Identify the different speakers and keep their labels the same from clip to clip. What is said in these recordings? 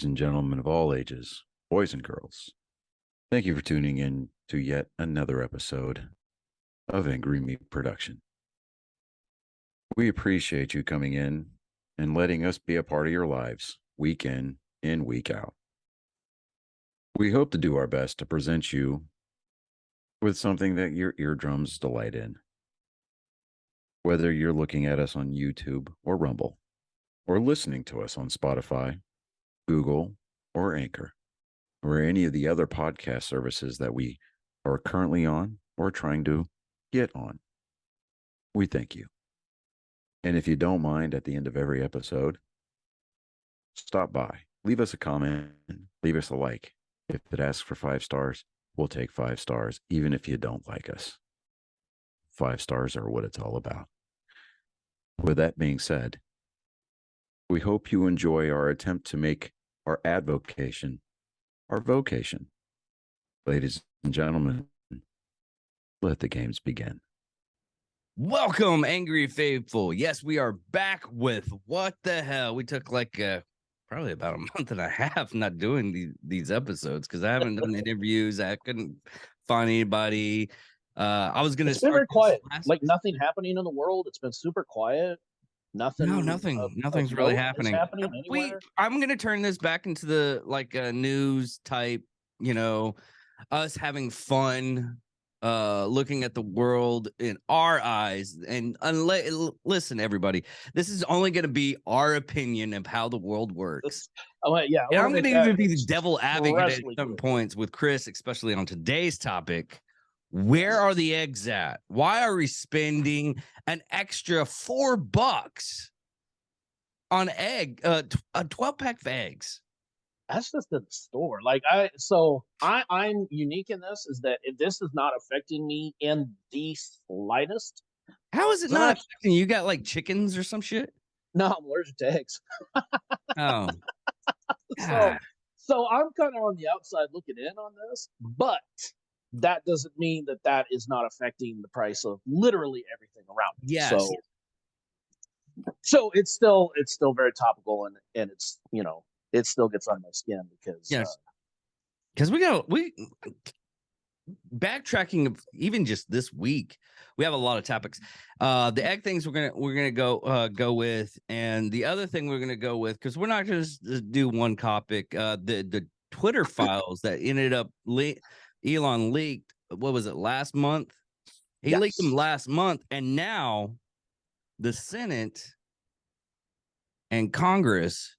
Speaker 1: ladies and gentlemen of all ages, boys and girls. Thank you for tuning in to yet another episode of Angry Meat Production. We appreciate you coming in and letting us be a part of your lives week in and week out. We hope to do our best to present you with something that your eardrums delight in. Whether you're looking at us on YouTube or Rumble, or listening to us on Spotify, Google, or Anchor, or any of the other podcast services that we are currently on or trying to get on. We thank you. And if you don't mind, at the end of every episode, stop by, leave us a comment, leave us a like. If it asks for 5 stars, we'll take 5 stars, even if you don't like us. 5 stars are what it's all about. With that being said, we hope you enjoy our attempt to make our advocation our vocation. Ladies and gentlemen, let the games begin.
Speaker 2: Welcome, Angry Faithful. Yes, we are back with What the Hell. We took probably about a month and a half not doing these episodes because I haven't done interviews. I couldn't find anybody. I was going to
Speaker 3: start very quiet. Like nothing happening in the world. It's been super quiet. Nothing.
Speaker 2: Nothing's really happening.
Speaker 3: Anywhere.
Speaker 2: I'm going to turn this back into the news type, us having fun, looking at the world in our eyes. And listen, everybody, this is only going to be our opinion of how the world works.
Speaker 3: Yeah.
Speaker 2: And I'm going to even be the devil advocate at some points with Chris, especially on today's topic. Where are the eggs at? Why are we spending an extra $4 on a 12-pack of eggs?
Speaker 3: That's just in the store. I'm unique in this is that this is not affecting me in the slightest.
Speaker 2: How is it not affecting you? You got like chickens or some shit?
Speaker 3: No, I'm allergic to eggs.
Speaker 2: Oh.
Speaker 3: So I'm kind of on the outside looking in on this, but that doesn't mean that is not affecting the price of literally everything around.
Speaker 2: Yes.
Speaker 3: So it's still very topical and it's, it still gets on my skin because
Speaker 2: we backtracking of even just this week, we have a lot of topics. The egg things we're gonna go with, and the other thing we're gonna go with, because we're not gonna just do one topic. The Twitter files that ended up Elon leaked, what was it, last month? He leaked them last month, and now the Senate and Congress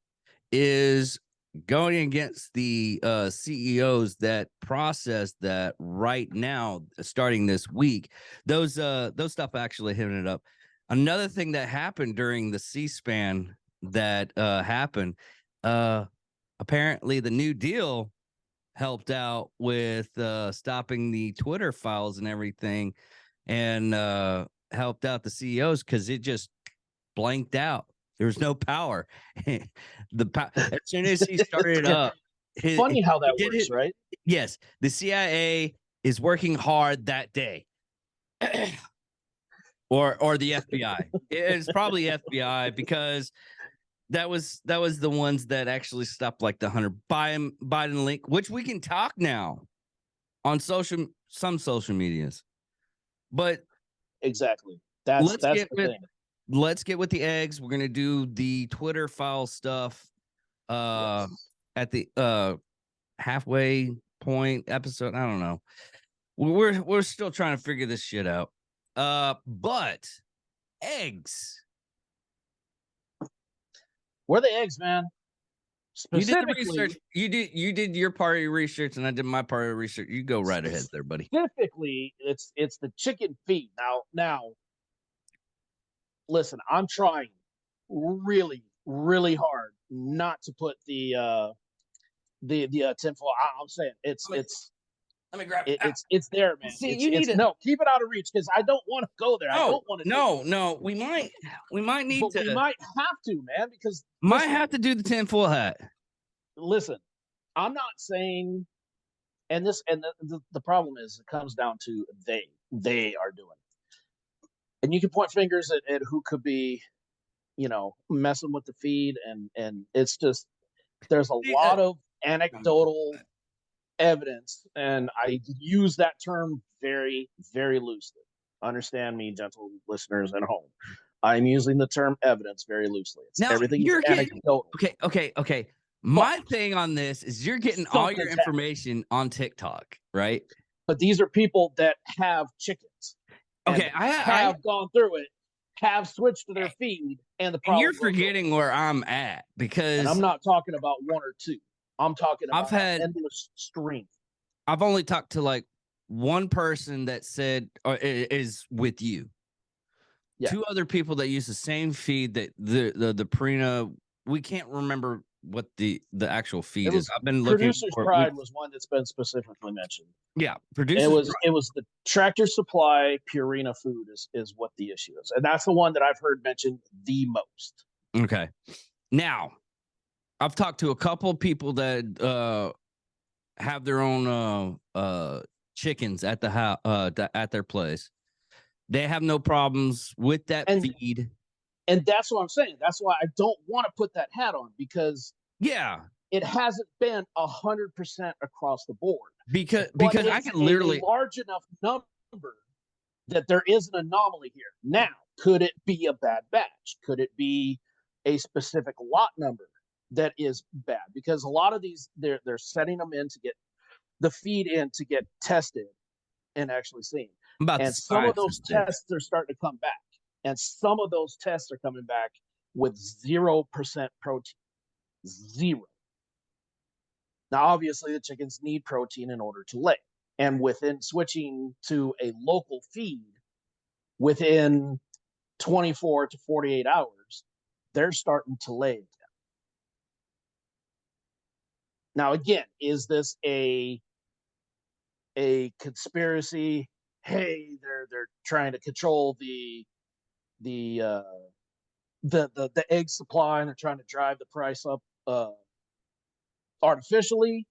Speaker 2: is going against the CEOs that process that right now, starting this week. Those stuff actually hitting it up. Another thing that happened during the C-SPAN that happened, apparently the New Deal helped out with stopping the Twitter files and everything, and helped out the CEOs because it just blanked out. There was no power. As soon as he started up,
Speaker 3: funny how that works, right?
Speaker 2: Yes, the CIA is working hard that day, or the FBI. It's probably FBI because that was the ones that actually stopped like the Hunter Biden link, which we can talk now on some social medias. But
Speaker 3: exactly, that's the thing.
Speaker 2: Let's get with the eggs. We're gonna do the Twitter file stuff at the halfway point episode. I don't know. We're still trying to figure this shit out. But eggs.
Speaker 3: Where are the eggs, man?
Speaker 2: You did the research. You did your part of your research, and I did my part of the research. You go right ahead there, buddy.
Speaker 3: Specifically, it's the chicken feet. Now, listen, I'm trying really, really hard not to put the tinfoil. I'm saying it's.
Speaker 2: Let me grab
Speaker 3: it. It's there, man.
Speaker 2: See,
Speaker 3: keep it out of reach because I don't want to go there. I don't want to.
Speaker 2: No. We might need to.
Speaker 3: We might have to, man, because
Speaker 2: have to do the tinfoil hat.
Speaker 3: Listen, I'm not saying, and the problem is it comes down to they are doing it. And you can point fingers at who could be, messing with the feed, and it's just There's a
Speaker 2: See,
Speaker 3: lot of anecdotal evidence, and I use that term very, very loosely. Understand me, gentle listeners at home. I'm using the term evidence very loosely. It's
Speaker 2: Now,
Speaker 3: everything is
Speaker 2: you're getting
Speaker 3: anecdotal.
Speaker 2: okay. My thing on this is you're getting all your
Speaker 3: Something's happening.
Speaker 2: information on TikTok, right?
Speaker 3: But these are people that have chickens. and
Speaker 2: Okay, I
Speaker 3: have gone through it, have switched to their feed, and the
Speaker 2: and
Speaker 3: problem
Speaker 2: you're
Speaker 3: goes away.
Speaker 2: forgetting where I'm at
Speaker 3: And
Speaker 2: because
Speaker 3: I'm not talking about one or two. I'm talking
Speaker 2: I've
Speaker 3: about
Speaker 2: had-
Speaker 3: an endless stream.
Speaker 2: I've only talked to like one person that said is with you.
Speaker 3: Yeah.
Speaker 2: Two other people that use the same feed that the Purina. We can't remember what the actual feed
Speaker 3: It
Speaker 2: is.
Speaker 3: was
Speaker 2: I've been looking
Speaker 3: Producer's
Speaker 2: for
Speaker 3: Pride was one that's been specifically mentioned.
Speaker 2: Yeah, Producer's
Speaker 3: It was the Tractor Supply Purina food is what the issue is, and that's the one that I've heard mentioned the most.
Speaker 2: Okay. Now, I've talked to a couple of people that have their own chickens at the house at their place. They have no problems with that
Speaker 3: And-
Speaker 2: feed.
Speaker 3: And that's what I'm saying. That's why I don't want to put that hat on, because
Speaker 2: Yeah,
Speaker 3: it hasn't been 100% across the board.
Speaker 2: because
Speaker 3: But
Speaker 2: I
Speaker 3: it's
Speaker 2: can literally
Speaker 3: a large enough number that there is an anomaly here. Now, could it be a bad batch? Could it be a specific lot number that is bad? Because a lot of these, they're setting them in to get the feed in to get tested and actually seen.
Speaker 2: I'm about
Speaker 3: And
Speaker 2: the
Speaker 3: some of
Speaker 2: size
Speaker 3: those
Speaker 2: this.
Speaker 3: tests are starting to come back. And some of those tests are coming back with 0% protein. Zero. Now, obviously, the chickens need protein in order to lay. And within switching to a local feed, within 24 to 48 hours, they're starting to lay again. Now, again, is this a conspiracy? Hey, they're trying to control the egg supply, and they're trying to drive the price up artificially.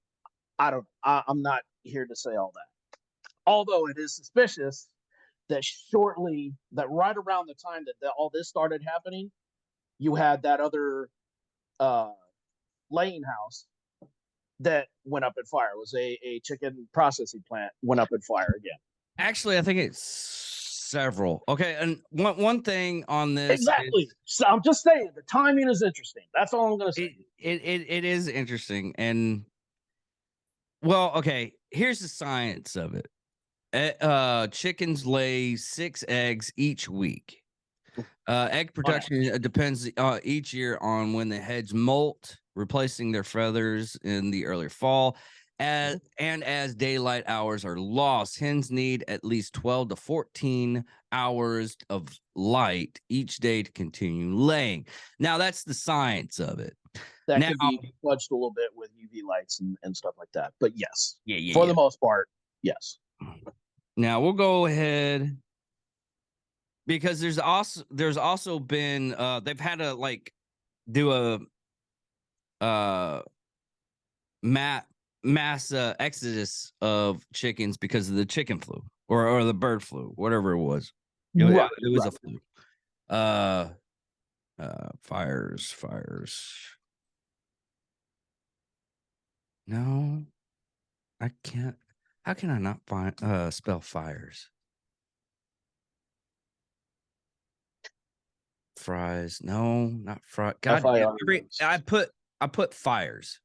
Speaker 3: I don't know. I'm not here to say all that. Although it is suspicious that right around the time that all this started happening, you had that other laying house that went up in fire. It was a chicken processing plant went up in fire again.
Speaker 2: Actually, I think it's several. Okay, and one thing on this
Speaker 3: Exactly. So I'm just saying the timing is interesting. That's all I'm going to say.
Speaker 2: It is interesting, and well, okay. Here's the science of it. Chickens lay 6 eggs each week. Egg production depends each year on when the heads molt, replacing their feathers in the early fall. And as daylight hours are lost, hens need at least 12 to 14 hours of light each day to continue laying. Now, that's the science of it.
Speaker 3: That
Speaker 2: Now-
Speaker 3: can be fudged a little bit with UV lights and stuff like that. But yes,
Speaker 2: Yeah.
Speaker 3: for the most part, yes.
Speaker 2: Now we'll go ahead because there's also been they've had to like do a mass exodus of chickens because of the chicken flu or the bird flu, whatever it was. It was a flu. Fires. No, I can't. How can I not find spell fires? Fries. No, not fries. God, I put fires.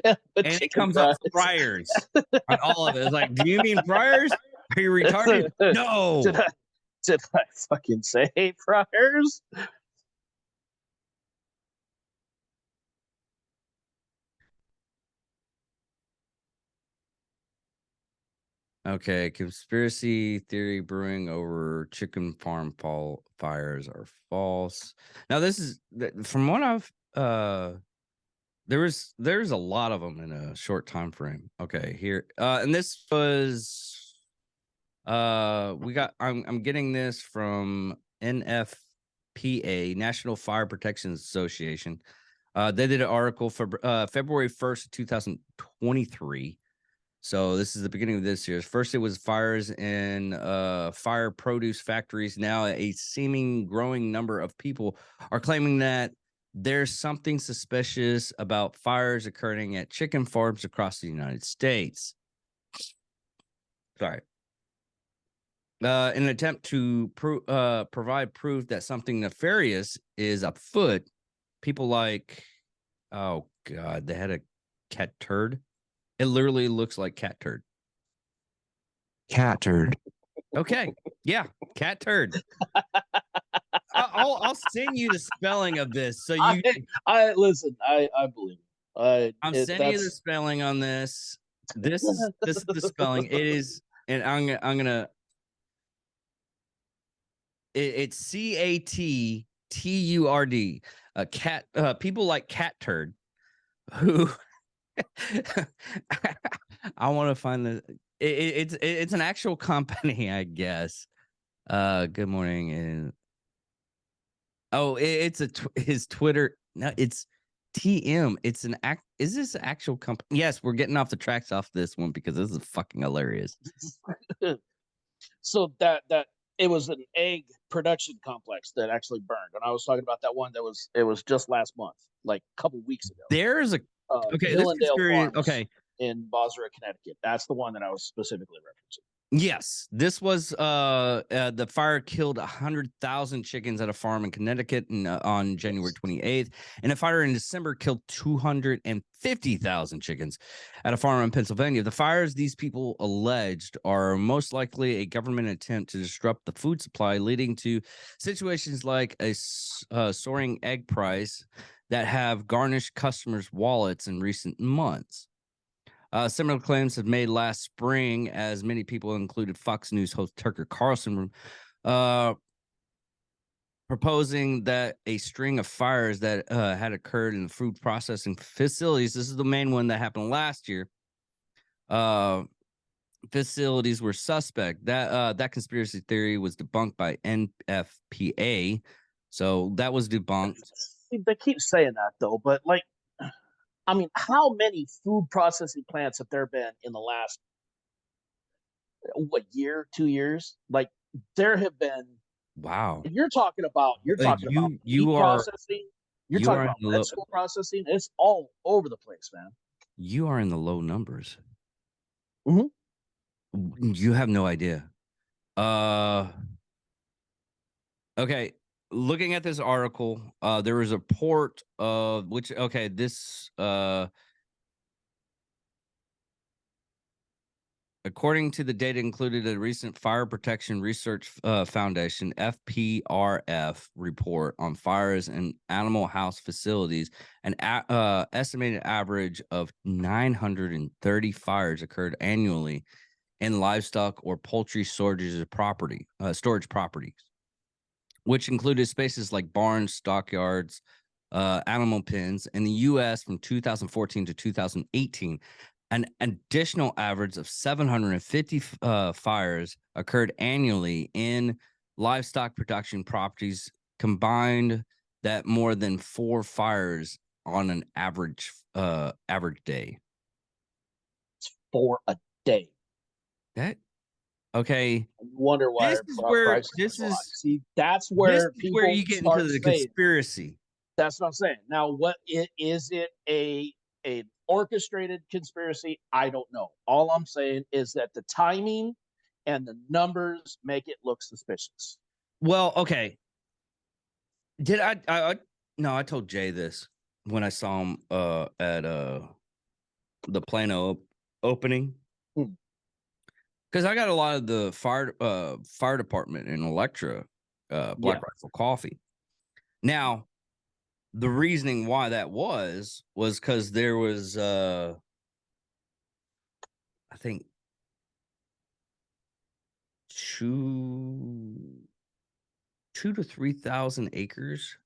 Speaker 2: And it comes up fryers on all of it. It's like, do you mean fryers? Are you retarded? No.
Speaker 3: Did I fucking say fryers?
Speaker 2: Okay, conspiracy theory brewing over chicken farm fires are false. Now, this is from what I've there's a lot of them in a short time frame. Okay, here and this was I'm getting this from NFPA, National Fire Protection Association. They did an article for February 1st, 2023. So this is the beginning of this year. First, it was fires in fire produce factories. Now, a seeming growing number of people are claiming that there's something suspicious about fires occurring at chicken farms across the United States. Sorry. In an attempt to provide proof that something nefarious is afoot, people like, oh God, they had a cat turd. It literally looks like cat turd.
Speaker 4: Cat turd.
Speaker 2: Okay, yeah, cat turd. I'll send you the spelling of this, so you.
Speaker 3: I listen. I believe it.
Speaker 2: I'm sending you the spelling on this. This is the spelling. It is, and I'm gonna. It's CATTURD. Cat. People like cat turd, who. I want to find the. It's an actual company, I guess. Good morning and. Oh, it's his Twitter. No, it's TM. It's an act. Is this an actual company? Yes, we're getting off the tracks off this one because this is fucking hilarious.
Speaker 3: So that it was an egg production complex that actually burned. And I was talking about that one it was just last month, like a couple weeks ago.
Speaker 2: There's a okay. This
Speaker 3: Hillendale
Speaker 2: conspiracy.
Speaker 3: Farms
Speaker 2: Okay,
Speaker 3: in Bosra, Connecticut. That's the one that I was specifically referencing.
Speaker 2: yes, this was the fire killed 100,000 chickens at a farm in Connecticut on January 28th, and a fire in December killed 250,000 chickens at a farm in Pennsylvania. The fires these people alleged are most likely a government attempt to disrupt the food supply, leading to situations like a soaring egg price that have garnished customers' wallets in recent months. Similar claims have made last spring, as many people, included Fox News host Tucker Carlson, proposing that a string of fires that had occurred in the food processing facilities. This is the main one that happened last year. Facilities were suspect. That conspiracy theory was debunked by NFPA. So that was debunked.
Speaker 3: They keep saying that though, but like, I mean, how many food processing plants have there been in the last year, 2 years? Like, there have been.
Speaker 2: Wow.
Speaker 3: You're talking about meat processing. You're talking about vegetable processing. It's all over the place, man.
Speaker 2: You are in the low numbers.
Speaker 3: Mhm.
Speaker 2: You have no idea. Okay. Looking at this article, there was a report of which, okay, this, according to the data included in a recent Fire Protection Research Foundation, FPRF, report on fires in animal house facilities, an estimated average of 930 fires occurred annually in livestock or poultry storage properties, which included spaces like barns, stockyards, animal pens. In the U.S. from 2014 to 2018, an additional average of 750 fires occurred annually in livestock production properties, combined that more than 4 fires on an average day.
Speaker 3: For a day.
Speaker 2: That okay.
Speaker 3: I wonder why.
Speaker 2: This is where
Speaker 3: that's where people
Speaker 2: where you get into the conspiracy.
Speaker 3: That's what I'm saying. Now, what is it an orchestrated conspiracy? I don't know. All I'm saying is that the timing and the numbers make it look suspicious.
Speaker 2: Well, okay. Did I no, I told Jay this when I saw him at the Plano opening. Because I got a lot of the fire department in Electra, Black Rifle Coffee. Now, the reasoning why that was because there was I think 2,000 to 3,000 acres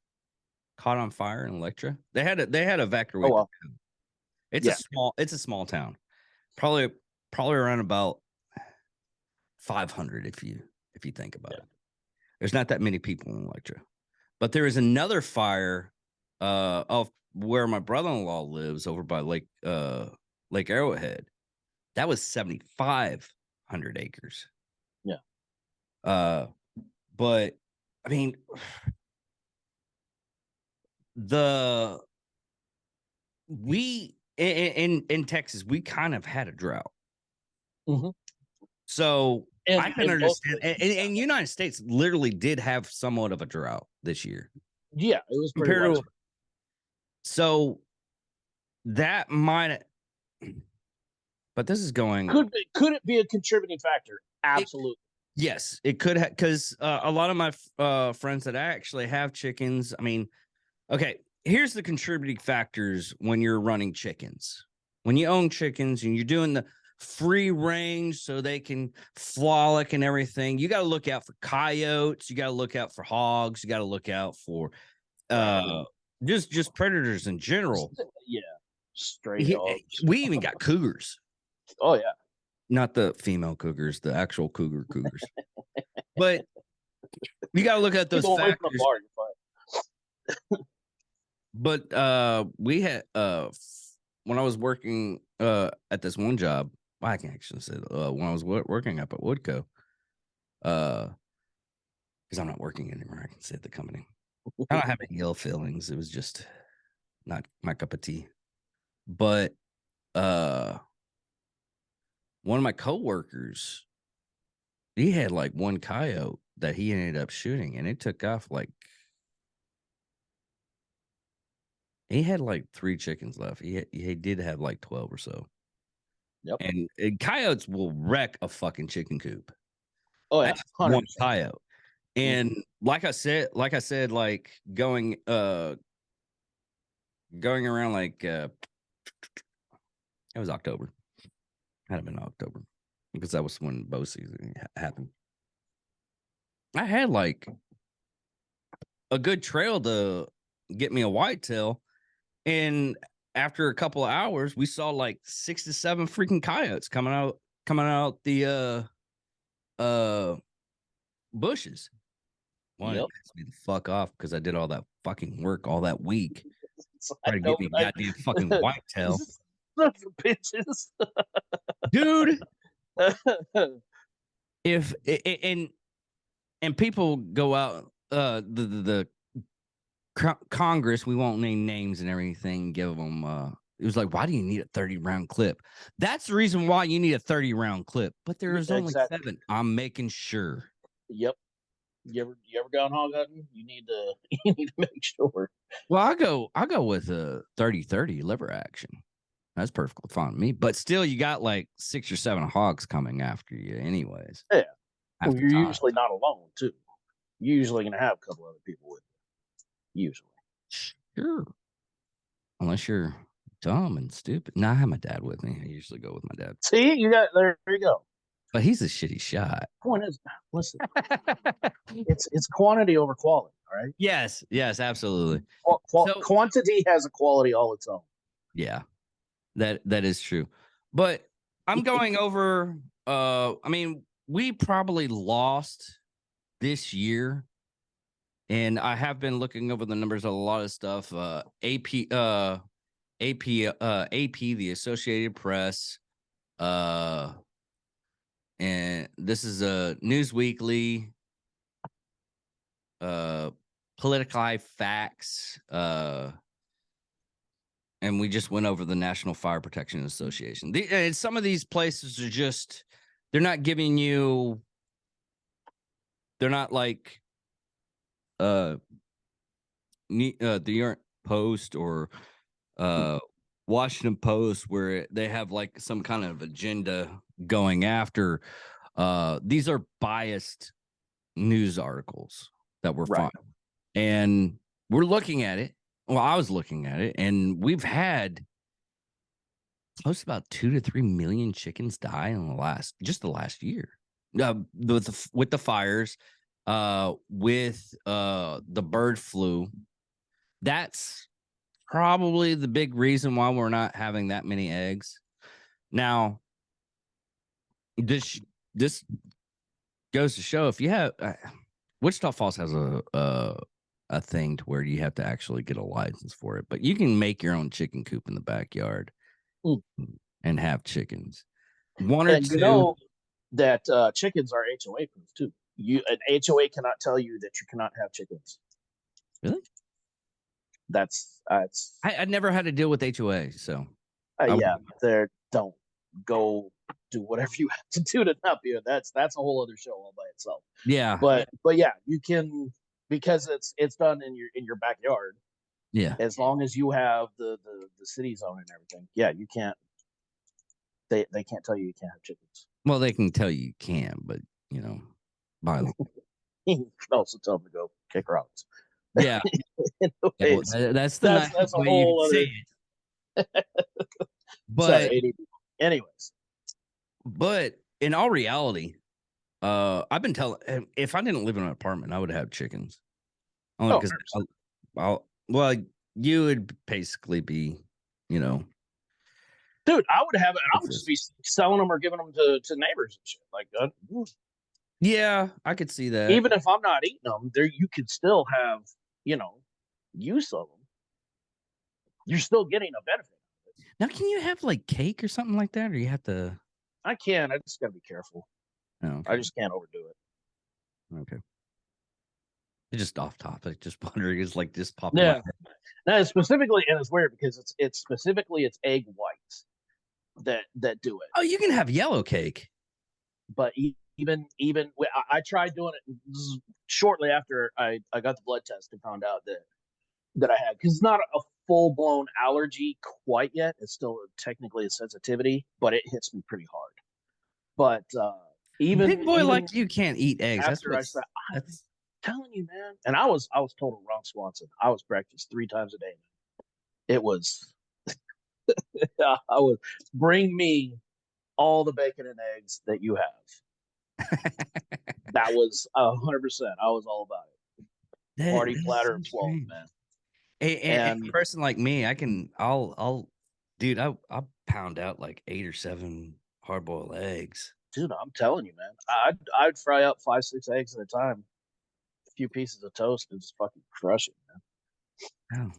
Speaker 2: caught on fire in Electra. They had to evacuate.
Speaker 3: Oh, well.
Speaker 2: It's a small town. Probably around about 500 if you think about it. There's not that many people in Electra. But there is another fire of where my brother-in-law lives over by Lake Arrowhead. That was 7,500 acres. Yeah. But I mean, we in Texas, we kind of had a drought.
Speaker 3: Mhm.
Speaker 2: So
Speaker 3: And
Speaker 2: I can
Speaker 3: in both
Speaker 2: understand.
Speaker 3: places,
Speaker 2: And United States literally did have somewhat of a drought this year
Speaker 3: yeah, it was pretty
Speaker 2: compared to.
Speaker 3: widespread.
Speaker 2: So that might, but this is going.
Speaker 3: Could it be a contributing factor? Absolutely.
Speaker 2: Yes, it could have, because a lot of my friends that actually have chickens. I mean, okay, here's the contributing factors when you're running chickens. When you own chickens and you're doing the free range so they can frolic and everything, you got to look out for coyotes. You got to look out for hogs. You got to look out for just predators in general.
Speaker 3: Yeah, stray dogs.
Speaker 2: We even got cougars.
Speaker 3: Oh yeah.
Speaker 2: Not the female cougars, the actual cougars. But you got to look at those
Speaker 3: Go away from the
Speaker 2: factors.
Speaker 3: bar, you're fine.
Speaker 2: But we had when I was working at this one job, I can actually say when I was working up at Woodco, because I'm not working anymore. I can say at the company. I don't have any ill feelings. It was just not my cup of tea. But one of my coworkers, he had like one coyote that he ended up shooting, and it took off like. He had like 3 chickens left. He did have like 12 or so.
Speaker 3: Yep.
Speaker 2: And coyotes will wreck a fucking chicken coop.
Speaker 3: Oh yeah.
Speaker 2: That's one
Speaker 3: 100%.
Speaker 2: coyote. And like I said, like going around like it was October. Had to been October because that was when bow season happened. I had like a good trail to get me a whitetail, and after a couple of hours, we saw like 6 to 7 freaking coyotes coming out the bushes. One, it pissed me the fuck off because I did all that fucking work all that week. Try to get me a goddamn fucking whitetail.
Speaker 3: Sons of bitches.
Speaker 2: Dude. If and people go out the Congress, we won't name names and everything, give them it was like, why do you need a 30-round clip? That's the reason why you need a 30-round clip, but there is only 7. I'm making sure.
Speaker 3: Yep. You ever gone hog hunting? You need to make sure.
Speaker 2: Well, I'll go with a 30-30 liver action. That's perfectly fine with me. But still, you got like 6 or 7 hogs coming after you, anyways.
Speaker 3: Yeah.
Speaker 2: Well,
Speaker 3: you're usually not alone, too. You're usually going to have a couple other people with you. Usually.
Speaker 2: Sure. Unless you're dumb and stupid. No, I have my dad with me. I usually go with my dad.
Speaker 3: See, there you go.
Speaker 2: But he's a shitty shot.
Speaker 3: Point is, listen, it's quantity over quality, all right?
Speaker 2: Yes, absolutely.
Speaker 3: Quantity has a quality all its own.
Speaker 2: Yeah, that is true. But I'm going over. I mean, we probably lost this year, and I have been looking over the numbers of a lot of stuff. AP, the Associated Press, and this is a News Weekly, Political Facts, and we just went over the National Fire Protection Association. And some of these places are just, they're not giving you, they're not like the New York Post or Washington Post, where they have like some kind of agenda going after. These are biased news articles that we're finding, and we're looking at it. Well, I was looking at it, and we've had close to about 2 to 3 million chickens die in the last year. With the fires, with the bird flu. That's probably the big reason why we're not having that many eggs. Now, this goes to show, if you have Wichita Falls has a thing to where you have to actually get a license for it, but you can make your own chicken coop in the backyard and have chickens. One or two.
Speaker 3: You know that chickens are HOA proof too. An HOA cannot tell you that you cannot have chickens.
Speaker 2: Really?
Speaker 3: That's it's
Speaker 2: I never had to deal with HOA, so I
Speaker 3: yeah.
Speaker 2: wouldn't.
Speaker 3: There, don't go do whatever you have to do to not be. That's a whole other show all by itself.
Speaker 2: Yeah,
Speaker 3: But yeah, you can, because it's done in your backyard.
Speaker 2: yeah.
Speaker 3: As long as you have the city zone and everything, yeah, you can't. They can't tell you can't have chickens.
Speaker 2: Well, they can tell you can, but you know, by law.
Speaker 3: You can also tell them to go kick rocks.
Speaker 2: Yeah. Yeah, well,
Speaker 3: Anyways,
Speaker 2: that's the
Speaker 3: that's
Speaker 2: nicest
Speaker 3: a
Speaker 2: way you
Speaker 3: whole
Speaker 2: can say
Speaker 3: other.
Speaker 2: it. But
Speaker 3: Sorry, ADD. Anyways,
Speaker 2: but in all reality, I've been telling if I didn't live in an apartment, I would have chickens. Only
Speaker 3: Oh,
Speaker 2: because well, you would basically be, you know,
Speaker 3: dude, I would have it, and I
Speaker 2: what's
Speaker 3: would just
Speaker 2: this?
Speaker 3: be selling them or giving them to neighbors and shit. Like,
Speaker 2: Yeah, I could see that.
Speaker 3: even if I'm not eating them, there you could still have, use of them. You're still getting a benefit.
Speaker 2: Now, can you have like cake or something like that, or you have to?
Speaker 3: I can. I just gotta be careful.
Speaker 2: Oh,
Speaker 3: I
Speaker 2: okay.
Speaker 3: just can't overdo it.
Speaker 2: Okay. Just off topic, just wondering, is like just popping.
Speaker 3: Yeah. Now, specifically, and it's weird because it's specifically it's egg whites that do it.
Speaker 2: Oh, you can have yellow cake.
Speaker 3: But even I tried doing it shortly after I got the blood test and found out that I had, because it's not a full blown allergy quite yet. It's still technically a sensitivity, but it hits me pretty hard. But even
Speaker 2: Big boy
Speaker 3: even
Speaker 2: like you can't eat eggs. That's
Speaker 3: after I
Speaker 2: what's,
Speaker 3: said, I'm
Speaker 2: that's
Speaker 3: telling you, man. And I was total Ron Swanson. I was breakfast 3 times a day. It was I was bring me all the bacon and eggs that you have. That was 100%. I was all about it. Party
Speaker 2: that is
Speaker 3: platter
Speaker 2: so
Speaker 3: of 12,
Speaker 2: strange.
Speaker 3: man.
Speaker 2: And a
Speaker 3: And
Speaker 2: person like me, dude, I'll pound out like 8 or 7 hard boiled eggs.
Speaker 3: dude, I'm telling you, man, I'd fry up 5, 6 eggs at a time, a few pieces of toast, and just fucking crush it,
Speaker 2: Oh,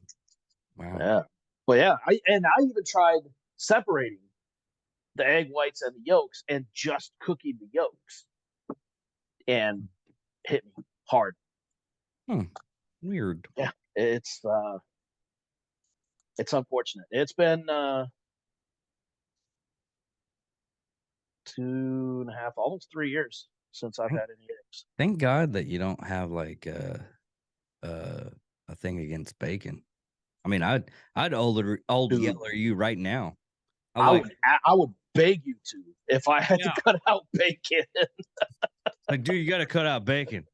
Speaker 2: wow.
Speaker 3: man. Yeah, but yeah, I even tried separating the egg whites and the yolks and just cooking the yolks, and hit me hard.
Speaker 2: Weird.
Speaker 3: Yeah, it's unfortunate. It's been 2.5, almost 3 years since I've had any eggs.
Speaker 2: Thank God that you don't have like a thing against bacon. I mean, I'd old
Speaker 3: Dude.
Speaker 2: yeller you right now.
Speaker 3: I would beg you to, if I had
Speaker 2: Yeah.
Speaker 3: to cut out bacon.
Speaker 2: like, dude, you got to cut out bacon.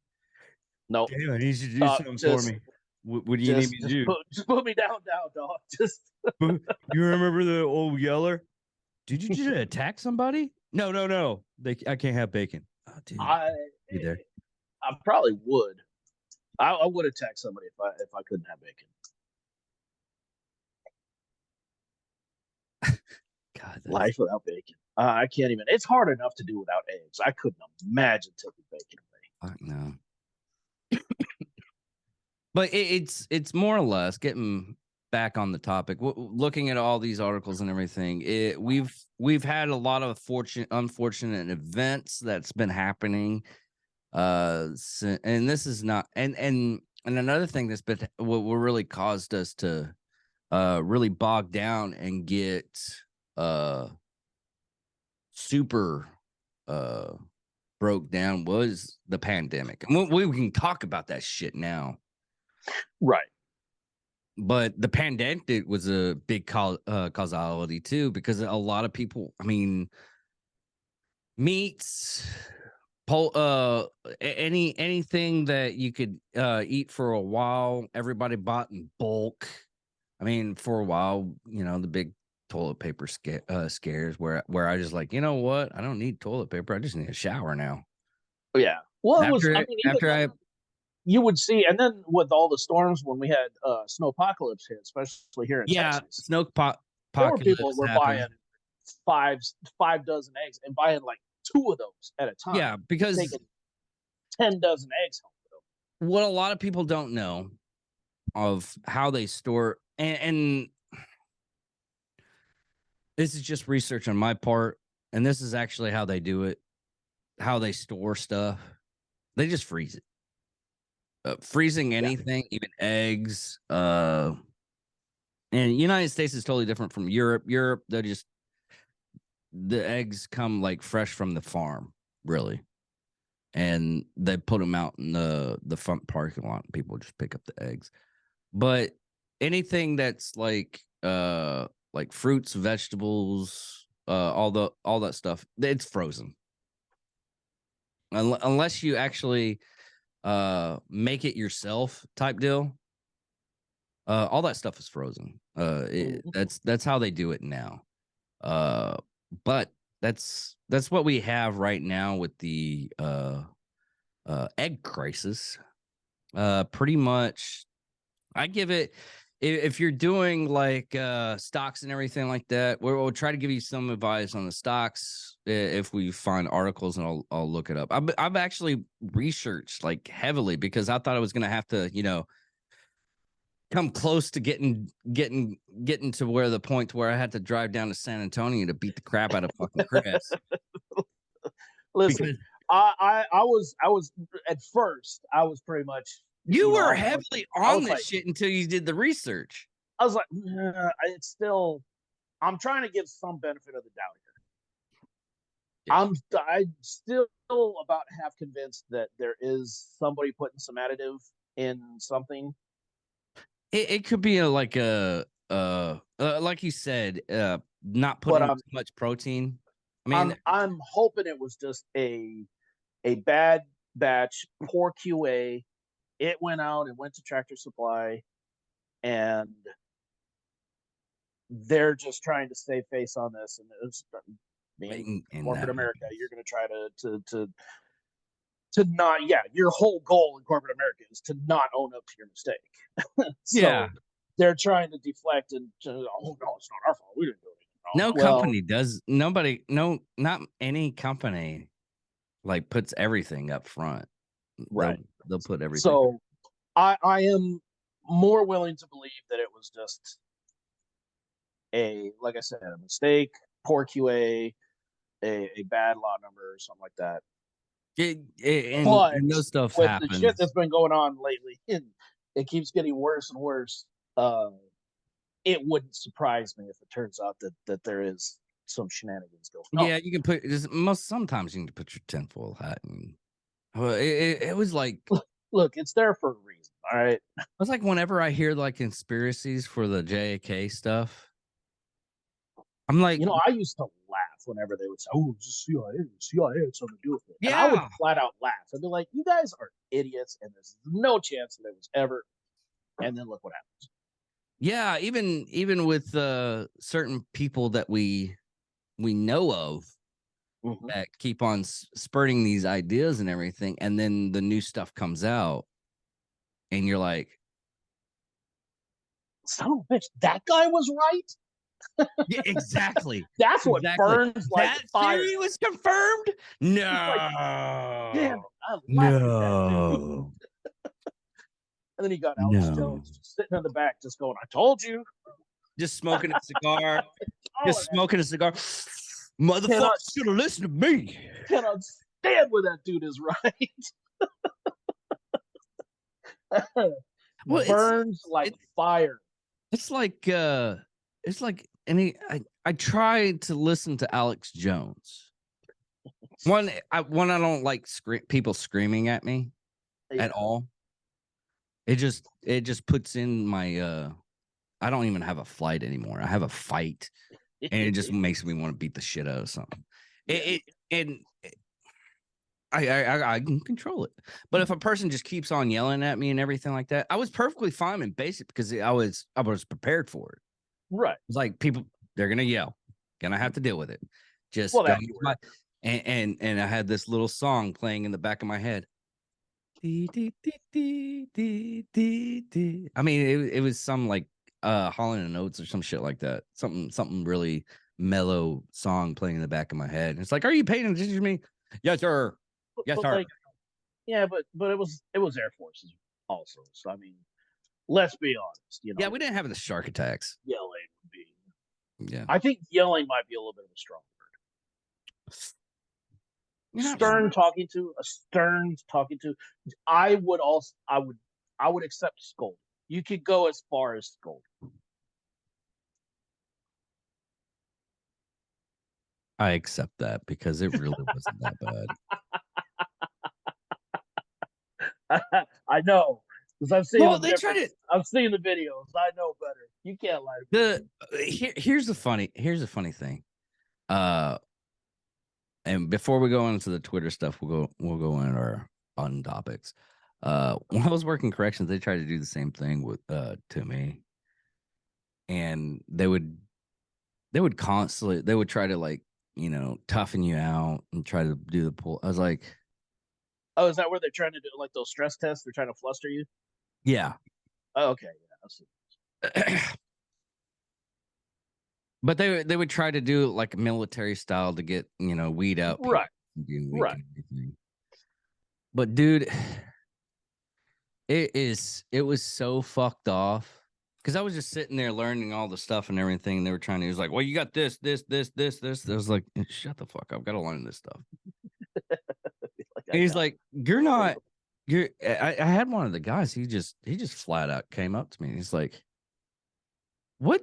Speaker 3: No,
Speaker 2: Damn, I need you to do something for
Speaker 3: just-
Speaker 2: me. What do you need me to do?
Speaker 3: Just put me down, dog. Just
Speaker 2: You remember the old yeller? Did you just attack somebody? No. I can't have bacon. Oh, dude, you there?
Speaker 3: I probably would. I would attack somebody if I couldn't have bacon.
Speaker 2: God,
Speaker 3: Life without bacon. I can't even. It's hard enough to do without eggs. I couldn't imagine taking bacon away.
Speaker 2: fuck no. But it's more or less getting back on the topic. Looking at all these articles and everything, we've had a lot of unfortunate events that's been happening. And this is not and another thing that's been what really caused us to really bog down and get super broke down was the pandemic. And we can talk about that shit now.
Speaker 3: Right.
Speaker 2: But the pandemic was a big causality too, because a lot of people, I mean, meats, anything that you could eat for a while, everybody bought in bulk. I mean, for a while, the big toilet paper scares where I just like, you know what? I don't need toilet paper. I just need a shower now.
Speaker 3: Yeah. Well, it was.
Speaker 2: After,
Speaker 3: I mean,
Speaker 2: after I
Speaker 3: you would see, and then with all the storms when we had snowpocalypse hit, especially here in Texas,
Speaker 2: snow
Speaker 3: there were people
Speaker 2: apocalypse
Speaker 3: were
Speaker 2: happened.
Speaker 3: buying 5 dozen eggs and buying like 2 of those at a time.
Speaker 2: Yeah, because
Speaker 3: taking 10 dozen eggs home with them.
Speaker 2: what a lot of people don't know of how they store, and this is just research on my part, and this is actually how they do it, how they store stuff. They just freeze it. Freezing anything, even eggs, And United States is totally different from Europe. Europe, the eggs come like fresh from the farm, really. And they put them out in the front parking lot and people just pick up the eggs. But anything that's like fruits, vegetables, all that stuff, it's frozen. Unless you actually make it yourself type deal. All that stuff is frozen. That's how they do it now. But that's what we have right now with the egg crisis. Pretty much, I give it. If you're doing like stocks and everything like that, we'll try to give you some advice on the stocks if we find articles, and I'll look it up. I've actually researched like heavily because I thought I was gonna have to, come close to getting to where the point where I had to drive down to San Antonio to beat the crap out of fucking Chris.
Speaker 3: Listen,
Speaker 2: Because
Speaker 3: I was at first I was pretty much
Speaker 2: you were
Speaker 3: I was-
Speaker 2: heavily
Speaker 3: I
Speaker 2: on
Speaker 3: was
Speaker 2: this
Speaker 3: like-
Speaker 2: shit until you did the research.
Speaker 3: I was like, it's still. I'm trying to give some benefit of the doubt here.
Speaker 2: Yeah.
Speaker 3: I'm still about half convinced that there is somebody putting some additive in something.
Speaker 2: It could be like like you said, not putting
Speaker 3: But,
Speaker 2: too much protein. I mean,
Speaker 3: I'm hoping it was just a bad batch, poor QA. It went out and went to Tractor Supply, and they're just trying to save face on this. And it's being
Speaker 2: and
Speaker 3: corporate
Speaker 2: that-
Speaker 3: America, you're going to try to not. Yeah, your whole goal in corporate America is to not own up to your mistake. So
Speaker 2: Yeah.
Speaker 3: they're trying to deflect and oh no, it's not our fault. We didn't do it.
Speaker 2: No
Speaker 3: Well,
Speaker 2: company does. Not any company like puts everything up front.
Speaker 3: Right.
Speaker 2: They'll put everything.
Speaker 3: So I am more willing to believe that it was just like I said, a mistake, poor QA, a bad lot number or something like that. But
Speaker 2: and those stuff
Speaker 3: with
Speaker 2: happens.
Speaker 3: the shit that's been going on lately, and it keeps getting worse and worse. It wouldn't surprise me if it turns out that there is some shenanigans going on.
Speaker 2: Yeah, you can put sometimes you can put your tinfoil hat in. Well, it was like
Speaker 3: Look, it's there for a reason. All right.
Speaker 2: it's like whenever I hear like conspiracies for the JFK stuff, I'm like,
Speaker 3: I used to laugh whenever they would say, "Oh, it's the CIA. The CIA had something to do with it." And I would
Speaker 2: Yeah.
Speaker 3: flat out laugh. I'd be like, "You guys are idiots, and there's no chance that it was ever." And then look what happens.
Speaker 2: yeah, even with certain people that we know of that keep on spurting these ideas and everything, and then the new stuff comes out, and you're like,
Speaker 3: Son of a bitch, that guy was right.
Speaker 2: yeah, exactly.
Speaker 3: That's what
Speaker 2: Exactly.
Speaker 3: burns like
Speaker 2: That
Speaker 3: fire.
Speaker 2: theory was confirmed. No,
Speaker 3: Damn it, I laughed at that, dude.
Speaker 2: no.
Speaker 3: And then he got Alex
Speaker 2: No.
Speaker 3: Jones just sitting in the back, just going, "I told you."
Speaker 2: Just smoking a cigar.
Speaker 3: Oh,
Speaker 2: Just smoking a cigar. Motherfucker
Speaker 3: Cannot-
Speaker 2: should have listened to me.
Speaker 3: cannot stand where that dude is right.
Speaker 2: Well,
Speaker 3: Burns like
Speaker 2: it's-
Speaker 3: fire.
Speaker 2: It's like I tried to listen to Alex Jones. One, I don't like people screaming at me at all. It just puts in my I don't even have a flight anymore. I have a fight, and it just makes me want to beat the shit out of something. I can control it. But if a person just keeps on yelling at me and everything like that, I was perfectly fine in basic because I was prepared for it.
Speaker 3: Right.
Speaker 2: It's like people, they're gonna yell, gonna have to deal with it. Just
Speaker 3: Well,
Speaker 2: go
Speaker 3: that
Speaker 2: with
Speaker 3: you were.
Speaker 2: my- and I had this little song playing in the back of my head. Dee, dee, dee, dee, dee, dee, dee. I mean, it was some like Holland and Oates or some shit like that. Something really mellow song playing in the back of my head. And it's like, are you paying attention to me? Yes, sir. Yes,
Speaker 3: But,
Speaker 2: sir.
Speaker 3: like, yeah, but it was Air Forces also. So I mean, let's be honest.
Speaker 2: Yeah, we didn't have the shark attacks.
Speaker 3: yelling would be.
Speaker 2: Yeah.
Speaker 3: I think yelling might be a little bit of a strong word.
Speaker 2: You're not
Speaker 3: Stern
Speaker 2: wrong.
Speaker 3: talking to. I would accept scolding. You could go as far as scolding.
Speaker 2: I accept that because it really wasn't that bad.
Speaker 3: I know because I've seen
Speaker 2: Well,
Speaker 3: the
Speaker 2: they tried
Speaker 3: difference. I've seen the videos. I know better. You can't lie to me.
Speaker 2: Here's the funny thing. And before we go into the Twitter stuff, we'll go into our fun topics. When I was working corrections, they tried to do the same thing with to me, and they would constantly try to like toughen you out and try to do the pull. I was like,
Speaker 3: Oh, is that where they're trying to do like those stress tests? They're trying to fluster you.
Speaker 2: yeah.
Speaker 3: Oh, okay, yeah, I've seen.
Speaker 2: But they would try to do it like military style to get weed out people
Speaker 3: Right,
Speaker 2: from being weak
Speaker 3: right.
Speaker 2: and everything. But dude, it was so fucked off because I was just sitting there learning all the stuff and everything. And they were trying to. It was like, well, you got this. I was like, shut the fuck up. I've got to learn this stuff.
Speaker 3: Like,
Speaker 2: And he's like, you're not. You're. I had one of the guys. He just flat out came up to me. And he's like, what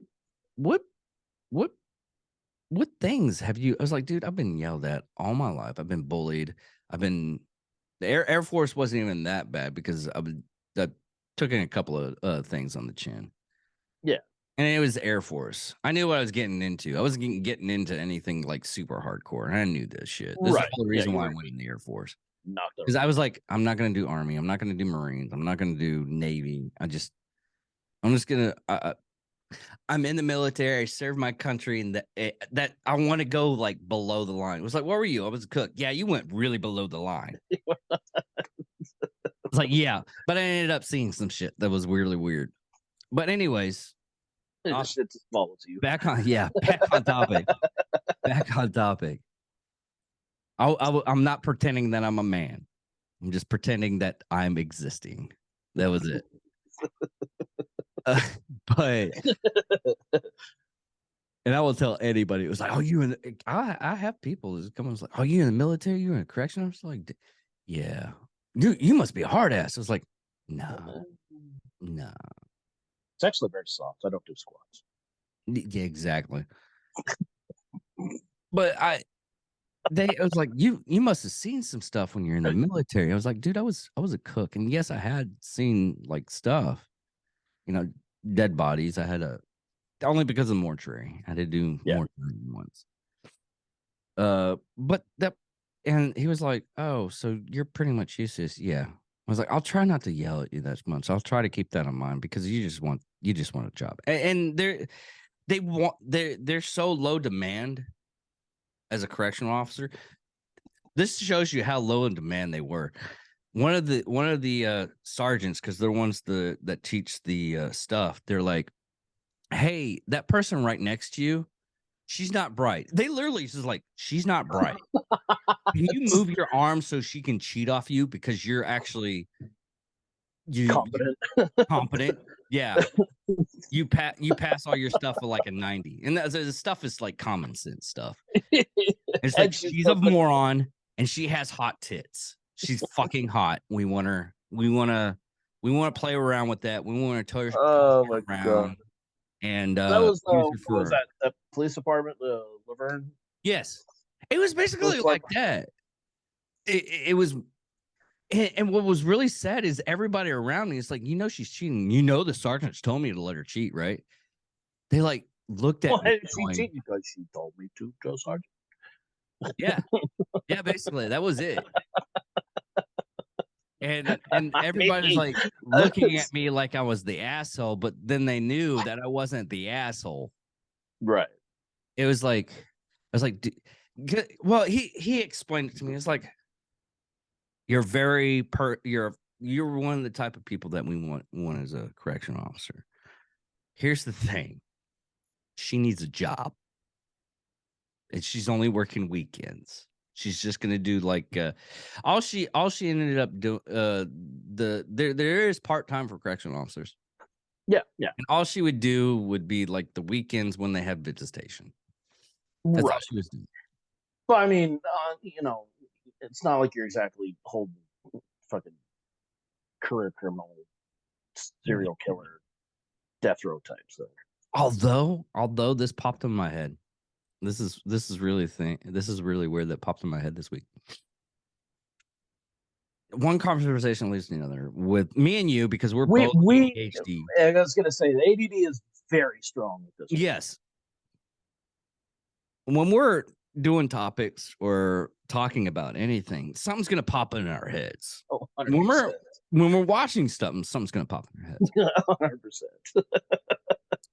Speaker 2: things have you? I was like, dude, I've been yelled at all my life. I've been bullied. The Air Force wasn't even that bad because I took in a couple of things on the chin.
Speaker 3: Yeah.
Speaker 2: And it was Air Force. I knew what I was getting into. I wasn't getting into anything like super hardcore. And I knew this shit. This is
Speaker 3: Right.
Speaker 2: the whole reason
Speaker 3: Yeah,
Speaker 2: why I went in the Air Force.
Speaker 3: knocked
Speaker 2: Because
Speaker 3: over.
Speaker 2: I was like, I'm not going to do Army. I'm not going to do Marines. I'm not going to do Navy. I'm just going to. I'm in the military. I serve my country, and that I want to go like below the line. It was like, what were you? I was a cook. Yeah, you went really below the line. It's like, yeah, but I ended up seeing some shit that was weirdly weird. But anyways,
Speaker 3: This shit just follows you.
Speaker 2: back on topic. Back on topic. I'm not pretending that I'm a man. I'm just pretending that I'm existing. That was it. But and I will tell anybody. It was like, "Oh, you in?" I have people that come and like, "Oh, you in the military? You in a correction?" I was like, "Yeah." You must be a hard ass. I was like, "No, no."
Speaker 3: It's actually very soft. I don't do squats.
Speaker 2: Yeah, exactly. But I was like, "You must have seen some stuff when you're in the military." I was like, "Dude, I was a cook, and yes, I had seen like stuff, dead bodies. I had only because of mortuary. I did do mortuary once. But that, and he was like, "Oh, so you're pretty much used to this." Yeah. I was like, "I'll try not to yell at you that much. I'll try to keep that in mind because you just want a job." And they're so low demand as a correctional officer. This shows you how low in demand they were. One of the sergeants, because they're ones that teach the stuff. They're like, "Hey, that person right next to you, she's not bright." They literally just like, "She's not bright. Can you move your arm so she can cheat off you because you're actually
Speaker 3: Competent.
Speaker 2: competent?" Yeah, you pass all your stuff with like a 90, and the stuff is like common sense stuff. It's like she's a moron and she has hot tits. She's fucking hot. We want to play around with that. We want to tell her
Speaker 3: Oh my
Speaker 2: around.
Speaker 3: God.
Speaker 2: And
Speaker 3: That was
Speaker 2: use her
Speaker 3: what was that police department, Laverne?
Speaker 2: Yes, it was basically like that. It was, and what was really sad is everybody around me is like, she's cheating. The sergeants told me to let her cheat, right? They like looked at me.
Speaker 3: Why did she cheat? Because she told me to, Joe Sergeant.
Speaker 2: Yeah, yeah, basically that was it. And everybody's like looking at me like I was the asshole, but then they knew that I wasn't the asshole.
Speaker 3: Right.
Speaker 2: It was like, I was like, well, he explained it to me. It's like, you're one of the type of people that we want as a correction officer. Here's the thing. She needs a job. And she's only working weekends. She's just gonna do like all she ended up doing. There is part-time for correctional officers.
Speaker 3: Yeah.
Speaker 2: And all she would do would be like the weekends when they have visitation. That's all she was doing.
Speaker 3: Well, I mean, it's not like you're exactly holding fucking career criminal, serial killer, death row types.
Speaker 2: Although this popped in my head. This is really this is really weird that popped in my head this week. One conversation leads to another with me and you because we're both ADHD.
Speaker 3: I was gonna say the ADD is very strong with this one.
Speaker 2: Yes. When we're doing topics or talking about anything, something's gonna pop in our heads.
Speaker 3: Oh,
Speaker 2: When we're watching stuff, something's gonna pop in our heads.
Speaker 3: 100%.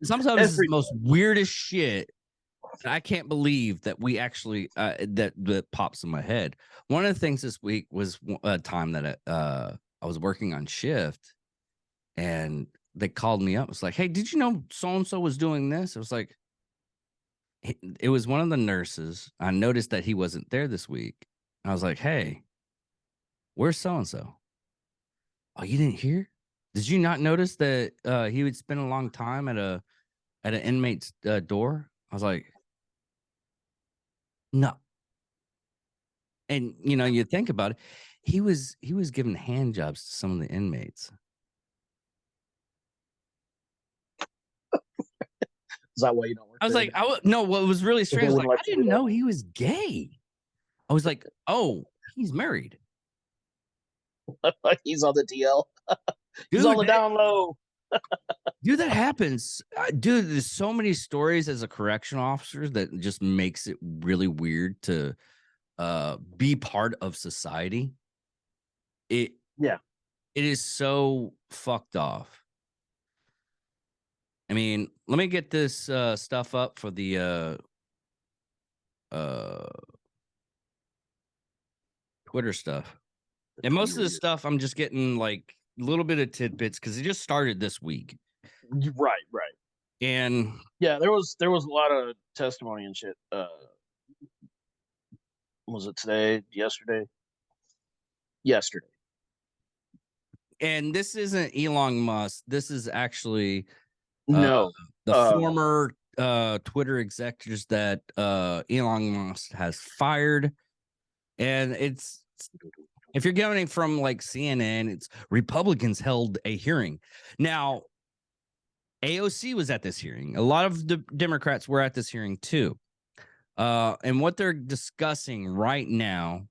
Speaker 2: Sometimes it's the most weirdest shit. I can't believe that we actually that pops in my head. One of the things this week was a time that I was working on shift, and they called me up. It was like, "Hey, did you know so and so was doing this?" It was like, it was one of the nurses. I noticed that he wasn't there this week. I was like, "Hey, where's so and so?" "Oh, you didn't hear? Did you not notice that he would spend a long time at an inmate's door?" I was like, "No." And you think about it, he was giving hand jobs to some of the inmates.
Speaker 3: Is that why you don't work?
Speaker 2: I was
Speaker 3: there?
Speaker 2: like, no, what was really strange was
Speaker 3: wouldn't
Speaker 2: like,
Speaker 3: let
Speaker 2: I
Speaker 3: you do
Speaker 2: didn't
Speaker 3: that?
Speaker 2: know he was gay. I was like, oh, he's married.
Speaker 3: He's on the DL. He's on the down low.
Speaker 2: Dude, that happens. Dude, there's so many stories as a correctional officer that just makes it really weird to be part of society. It is so fucked off. I mean, let me get this stuff up for the Twitter stuff. And most of the stuff I'm just getting like a little bit of tidbits because it just started this week.
Speaker 3: Right.
Speaker 2: And
Speaker 3: yeah, there was a lot of testimony and shit. Was it today? Yesterday? Yesterday.
Speaker 2: And this isn't Elon Musk. This is actually
Speaker 3: no,
Speaker 2: the former Twitter executives that Elon Musk has fired. And it's, if you're getting from like CNN, it's Republicans held a hearing. Now, AOC was at this hearing. A lot of the Democrats were at this hearing too. And what they're discussing right now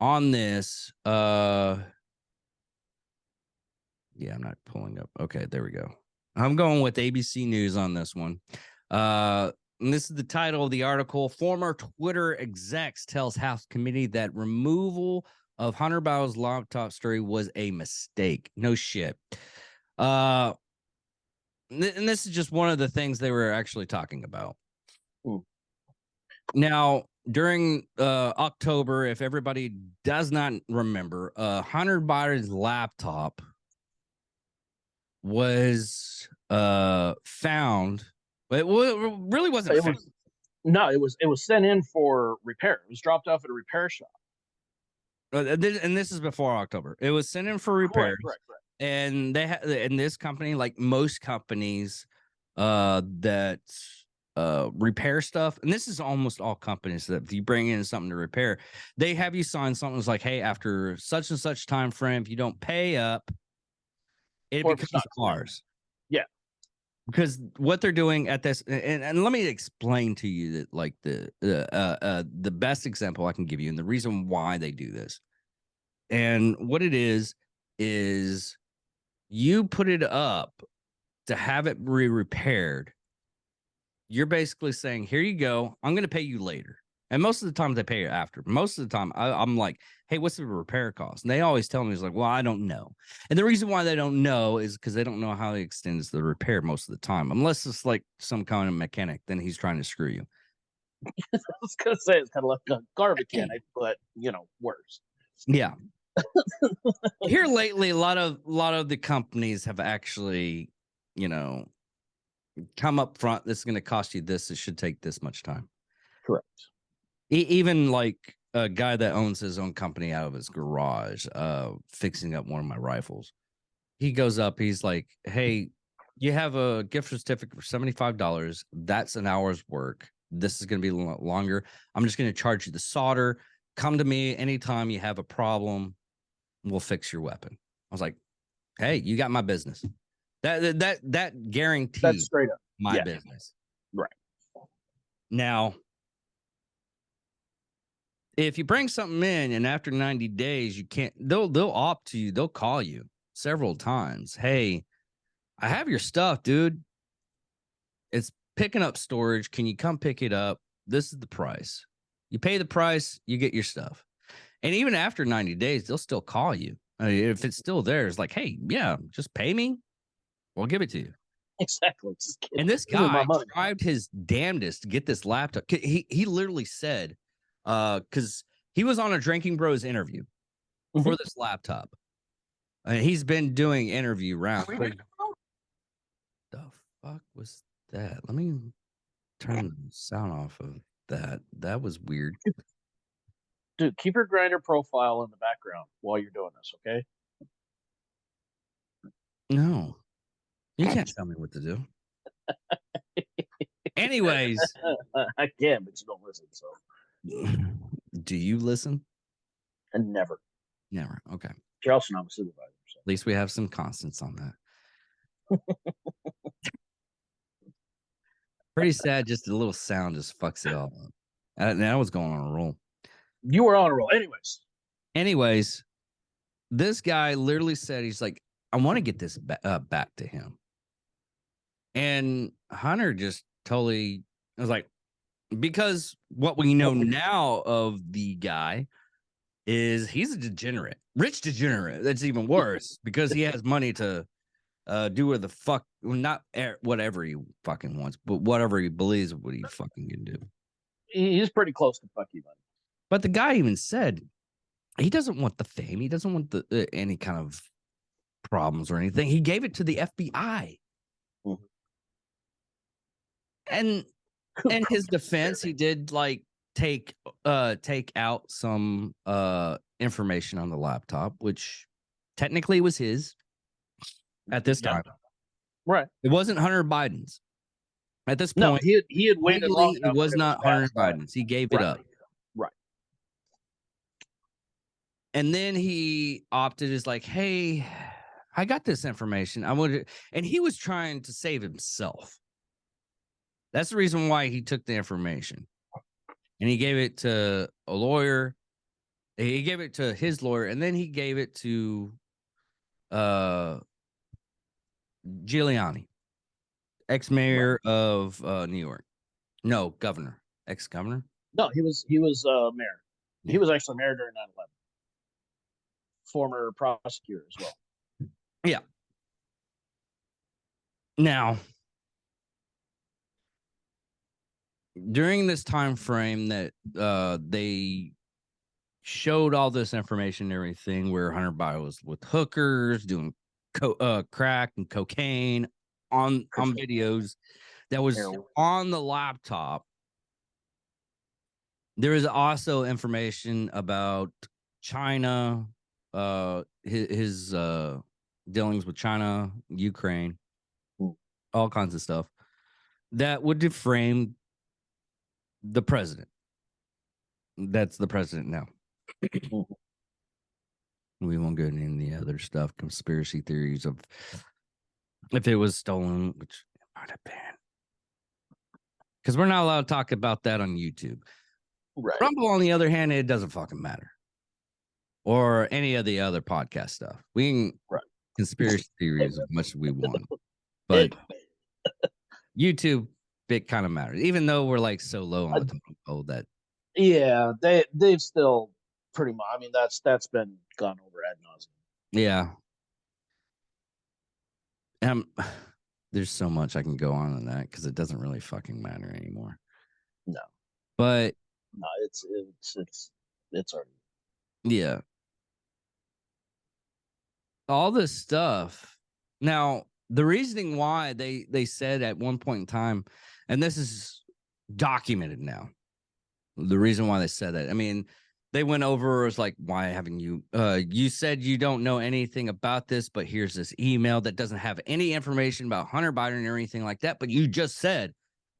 Speaker 2: on this, yeah, I'm not pulling up. Okay, there we go. I'm going with ABC News on this one. And this is the title of the article. Former Twitter execs tells House committee that removal of Hunter Biden's laptop story was a mistake. No shit. And this is just one of the things they were actually talking about.
Speaker 3: Ooh.
Speaker 2: Now, during October, if everybody does not remember, Hunter Biden's laptop was found, but it really wasn't.
Speaker 3: It was sent in for repair. It was dropped off at a repair shop.
Speaker 2: And this is before October. It was sent in for repair.
Speaker 3: Right.
Speaker 2: And they had in this company, like most companies that repair stuff, and this is almost all companies that if you bring in something to repair, they have you sign something that's like, hey, after such and such time frame, if you don't pay up, it becomes ours.
Speaker 3: Yeah.
Speaker 2: Because what they're doing at this, and let me explain to you that like the best example I can give you, and the reason why they do this, and what it is you put it up to have it repaired. You're basically saying, here you go. I'm going to pay you later. And most of the time they pay you after. Most of the time I'm like, hey, what's the repair cost? And they always tell me, it's like, well, I don't know. And the reason why they don't know is because they don't know how he extends the repair most of the time. Unless it's like some kind of mechanic, then he's trying to screw you.
Speaker 3: I was going to say it's kind of like a car mechanic, but worse.
Speaker 2: Yeah. Here lately, a lot of the companies have actually, come up front. This is going to cost you this. It should take this much time.
Speaker 3: Correct.
Speaker 2: Even like a guy that owns his own company out of his garage, fixing up one of my rifles. He goes up. He's like, hey, you have a gift certificate for $75. That's an hour's work. This is going to be a lot longer. I'm just going to charge you the solder. Come to me anytime you have a problem. We'll fix your weapon. I was like, hey, you got my business. That guarantees
Speaker 3: That's straight up
Speaker 2: my business.
Speaker 3: Right.
Speaker 2: Now, if you bring something in and after 90 days you can't, they'll opt to you. They'll call you several times. Hey, I have your stuff, dude. It's picking up storage. Can you come pick it up? This is the price. You pay the price, you get your stuff. And even after 90 days, they'll still call you. I mean, if it's still there, it's like, hey, yeah, just pay me. We'll give it to you.
Speaker 3: Exactly. Just
Speaker 2: And this
Speaker 3: give me my
Speaker 2: guy
Speaker 3: money.
Speaker 2: tried his damnedest to get this laptop. He literally said, because he was on a Drinking Bros interview for this laptop. He's been doing interview rounds. The fuck was that? Let me turn the sound off of that. That was weird.
Speaker 3: Dude, keep your Grinder profile in the background while you're doing this, okay?
Speaker 2: No, you can't tell me what to do. Anyways,
Speaker 3: I can, but you don't listen, so.
Speaker 2: do you listen?
Speaker 3: And never.
Speaker 2: Never. Okay.
Speaker 3: You're also not a supervisor. So.
Speaker 2: At least we have some constants on that. Pretty sad. Just a little sound just fucks it all up. And I was going on a roll.
Speaker 3: You were on a roll.
Speaker 2: Anyways, this guy literally said, he's like, I want to get this back to him. And Hunter just totally was like, because what we know now of the guy is he's a degenerate, rich degenerate. That's even worse because he has money to do what the fuck, well, not whatever he fucking wants, but whatever he believes what he fucking can do.
Speaker 3: He's pretty close to fuck you, buddy.
Speaker 2: But the guy even said he doesn't want the fame. He doesn't want the any kind of problems or anything. He gave it to the FBI.
Speaker 3: Mm-hmm.
Speaker 2: And in his defense, he did like take out some information on the laptop, which technically was his at this time.
Speaker 3: Right.
Speaker 2: It wasn't Hunter Biden's. At this point,
Speaker 3: no, he had waited long enough.
Speaker 2: It was not Hunter Biden's. He gave it up.
Speaker 3: Right.
Speaker 2: And then he opted as like, hey, I got this information. I wanted, and he was trying to save himself. That's the reason why he took the information. And he gave it to a lawyer. He gave it to his lawyer, and then he gave it to Giuliani, ex-mayor of New York. No, governor. Ex-governor?
Speaker 3: No, he was mayor. Yeah. He was actually mayor during 9/11. Former prosecutor as well.
Speaker 2: Yeah. Now, during this time frame that they showed all this information and everything, where Hunter Biden was with hookers doing crack and cocaine on videos that was on the laptop. There is also information about China, his dealings with China, Ukraine, all kinds of stuff that would defame the president. That's the president now. We won't go into any other stuff, conspiracy theories of if it was stolen, which it might have been. Because we're not allowed to talk about that on YouTube.
Speaker 3: Right.
Speaker 2: Rumble, on the other hand, it doesn't fucking matter. Or any of the other podcast stuff. We can conspiracy theories as much as we want. But YouTube, it kind of matters. Even though we're like so low on the totem pole that.
Speaker 3: Yeah, they've still pretty much. I mean, that's been gone over ad nauseum.
Speaker 2: Yeah. There's so much I can go on that because it doesn't really fucking matter anymore.
Speaker 3: No.
Speaker 2: But
Speaker 3: no, it's already.
Speaker 2: Yeah. All this stuff. Now, the reasoning why they said at one point in time, and this is documented now, the reason why they said that. I mean, they went over, it was like, why haven't you, you said you don't know anything about this, but here's this email that doesn't have any information about Hunter Biden or anything like that. But you just said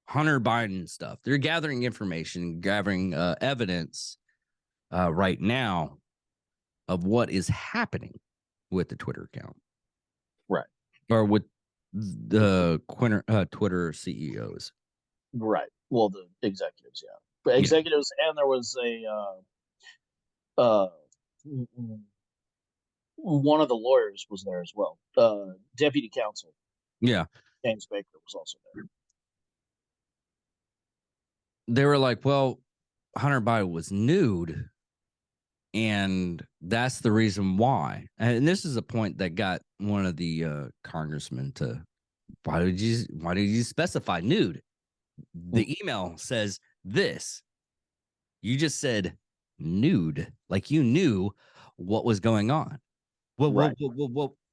Speaker 2: Hunter Biden stuff. They're gathering information, gathering evidence right now of what is happening with the Twitter account.
Speaker 3: Right.
Speaker 2: Or with the Twitter CEOs.
Speaker 3: Right. Well, the executives, yeah, but
Speaker 2: Yeah.
Speaker 3: executives, and there was one of the lawyers was there as well. Deputy counsel
Speaker 2: Yeah.
Speaker 3: James Baker was also there.
Speaker 2: They were like, well, Hunter Biden was nude. And that's the reason why. And this is a point that got one of the congressmen to why did you specify nude? The email says this. You just said nude, like you knew what was going on.
Speaker 3: Right.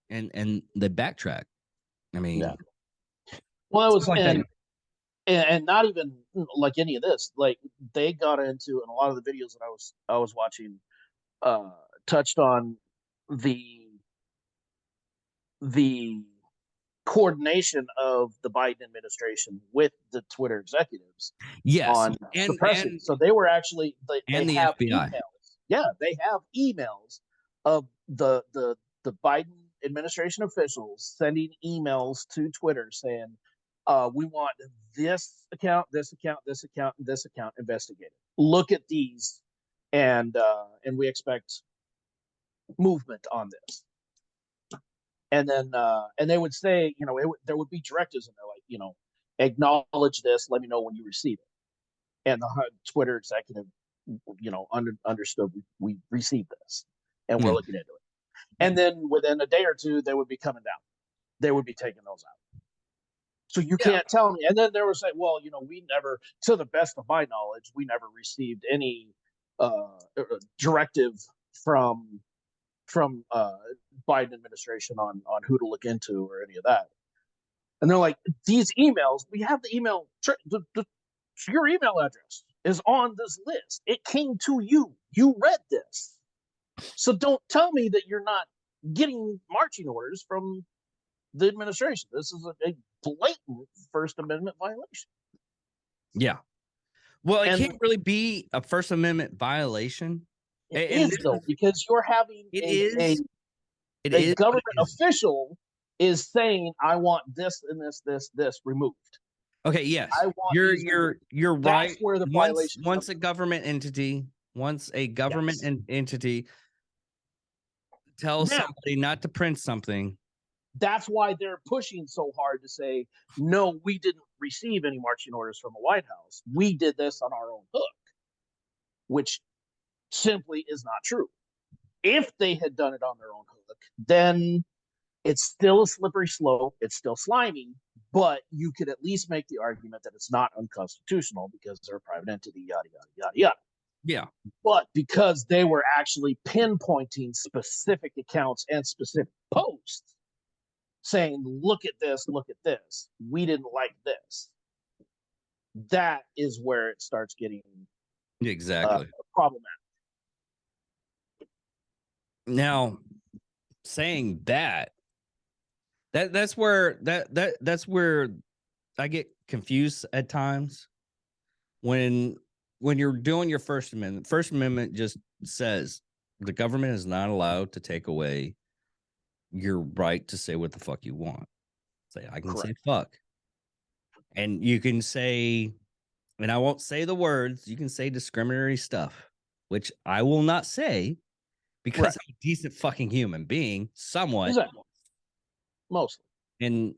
Speaker 2: And the backtrack. I mean,
Speaker 3: Yeah. Well, it was
Speaker 2: stuff like that.
Speaker 3: and not even like any of this. Like they got into, and a lot of the videos that I was watching touched on the coordination of the Biden administration with the Twitter executives
Speaker 2: Yes,
Speaker 3: on
Speaker 2: and
Speaker 3: suppressing. So they were actually
Speaker 2: and
Speaker 3: they
Speaker 2: the
Speaker 3: have
Speaker 2: FBI.
Speaker 3: emails. Yeah, they have emails of the Biden administration officials sending emails to Twitter saying, "We want this account, this account, this account, and this account investigated. Look at these, and we expect movement on this." And then and they would say, there would be directives in there like, acknowledge this, let me know when you receive it. And the Twitter executive, understood we received this, and we're looking into it. And then within a day or two, they would be coming down. They would be taking those out. So you can't tell me. And then they were saying, well, we never, to the best of my knowledge, we never received any directive from Biden administration on who to look into or any of that. And they're like, these emails, we have the email, your email address is on this list. It came to you. You read this. So don't tell me that you're not getting marching orders from the administration. This is a blatant First Amendment violation.
Speaker 2: Yeah. Well, it can't really be a First Amendment violation.
Speaker 3: It is, though, because you're having a government official is saying, I want this and this removed.
Speaker 2: Okay, yes.
Speaker 3: I want
Speaker 2: you're right.
Speaker 3: That's where the violation
Speaker 2: once a government entity tells somebody not to print something.
Speaker 3: That's why they're pushing so hard to say, no, we didn't receive any marching orders from the White House. We did this on our own hook, which simply is not true. If they had done it on their own hook, then it's still a slippery slope. It's still slimy, but you could at least make the argument that it's not unconstitutional because they're a private entity, yada, yada, yada, yada.
Speaker 2: Yeah.
Speaker 3: But because they were actually pinpointing specific accounts and specific posts, saying, look at this, we didn't like this. That is where it starts getting
Speaker 2: exactly
Speaker 3: problematic.
Speaker 2: Now, saying that's where I get confused at times when you're doing your First Amendment. First Amendment just says the government is not allowed to take away your right to say what the fuck you want. Say I can say fuck. And you can say, and I won't say the words, you can say discriminatory stuff, which I will not say because I'm a decent fucking human being, somewhat.
Speaker 3: Exactly. Mostly.
Speaker 2: And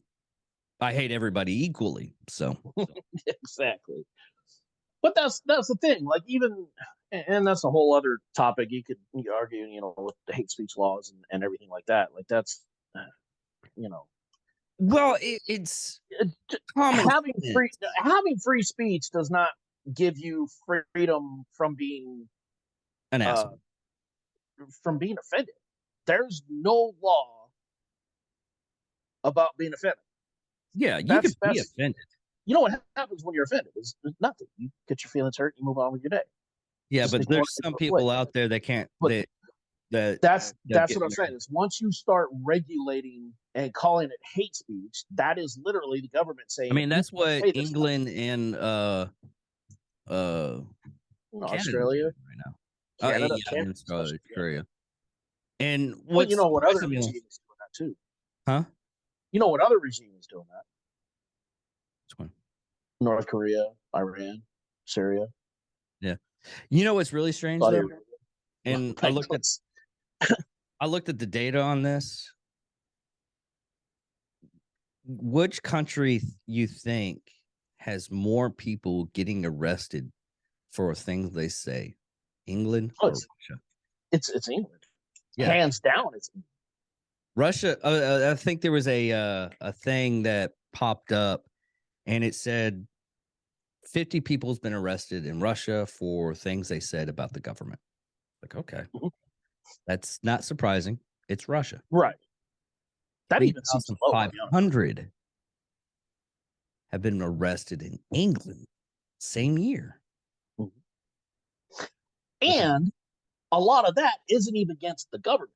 Speaker 2: I hate everybody equally. So
Speaker 3: exactly. But that's the thing. Like, even, and that's a whole other topic. You could argue, with the hate speech laws and everything like that. Like, that's,
Speaker 2: well, it's
Speaker 3: having free speech does not give you freedom from being
Speaker 2: an asshole,
Speaker 3: from being offended. There's no law about being offended.
Speaker 2: Yeah, you can be offended.
Speaker 3: You know what happens when you're offended is nothing. You get your feelings hurt, you move on with your day.
Speaker 2: Yeah, but there's some people out there that can't.
Speaker 3: That's what I'm saying. Is once you start regulating and calling it hate speech, that is literally the government saying.
Speaker 2: I mean, that's what England and
Speaker 3: Australia
Speaker 2: right now.
Speaker 3: Canada,
Speaker 2: Australia. And
Speaker 3: what other regime is doing that too?
Speaker 2: Huh?
Speaker 3: You know what other regime is doing that?
Speaker 2: Which one?
Speaker 3: North Korea, Iran, Syria,
Speaker 2: You know what's really strange
Speaker 3: Saudi
Speaker 2: though?
Speaker 3: Arabia.
Speaker 2: And
Speaker 3: Like,
Speaker 2: I looked at the data on this. Which country you think has more people getting arrested for things they say? England
Speaker 3: Oh,
Speaker 2: or Russia?
Speaker 3: it's England.
Speaker 2: Yeah.
Speaker 3: Hands down, it's
Speaker 2: Russia. I think there was a thing that popped up, and it said 50 people's been arrested in Russia for things they said about the government. Like, okay,
Speaker 3: Mhm.
Speaker 2: that's not surprising. It's Russia.
Speaker 3: right. That even seems low, to be honest.
Speaker 2: 3,500 have been arrested in England same year.
Speaker 3: And a lot of that isn't even against the government.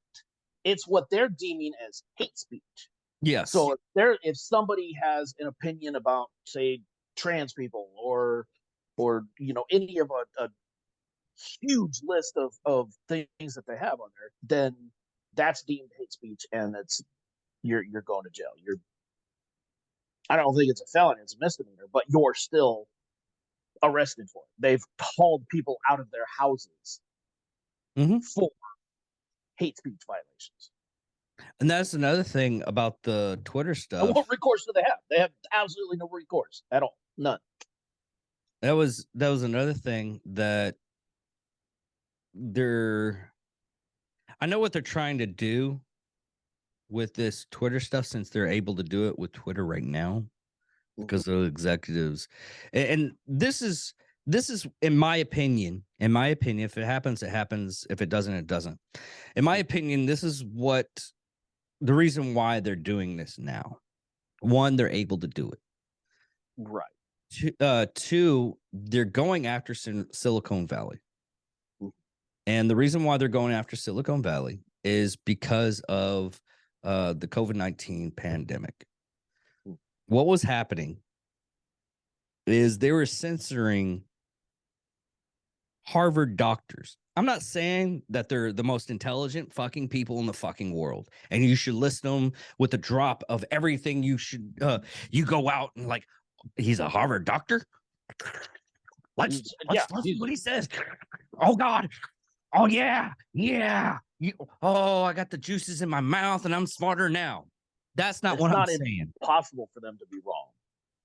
Speaker 3: It's what they're deeming as hate speech.
Speaker 2: Yes.
Speaker 3: So if somebody has an opinion about, say, trans people or any of a huge list of things that they have on there, then that's deemed hate speech, and you're going to jail. I don't think it's a felony; it's a misdemeanor, but you're still arrested for it. They've hauled people out of their houses for hate speech violations.
Speaker 2: And that's another thing about the Twitter
Speaker 3: And
Speaker 2: stuff.
Speaker 3: what recourse do they have? They have absolutely no recourse at all. None.
Speaker 2: That was another thing that I know what they're trying to do with this Twitter stuff, since they're able to do it with Twitter right now because of executives. And this is in my opinion, if it happens, it happens. If it doesn't, it doesn't. In my opinion, this is what the reason why they're doing this now. One, they're able to do it.
Speaker 3: Right.
Speaker 2: Two, they're going after Silicon Valley. And the reason why they're going after Silicon Valley is because of the COVID-19 pandemic. What was happening is they were censoring Harvard doctors. I'm not saying that they're the most intelligent fucking people in the fucking world, and you should list them with a drop of everything. You should you go out and like, he's a Harvard doctor. Let's listen what he says. Oh God. Oh yeah. I got the juices in my mouth and I'm smarter now. That's not what I'm saying.
Speaker 3: Possible for them to be wrong.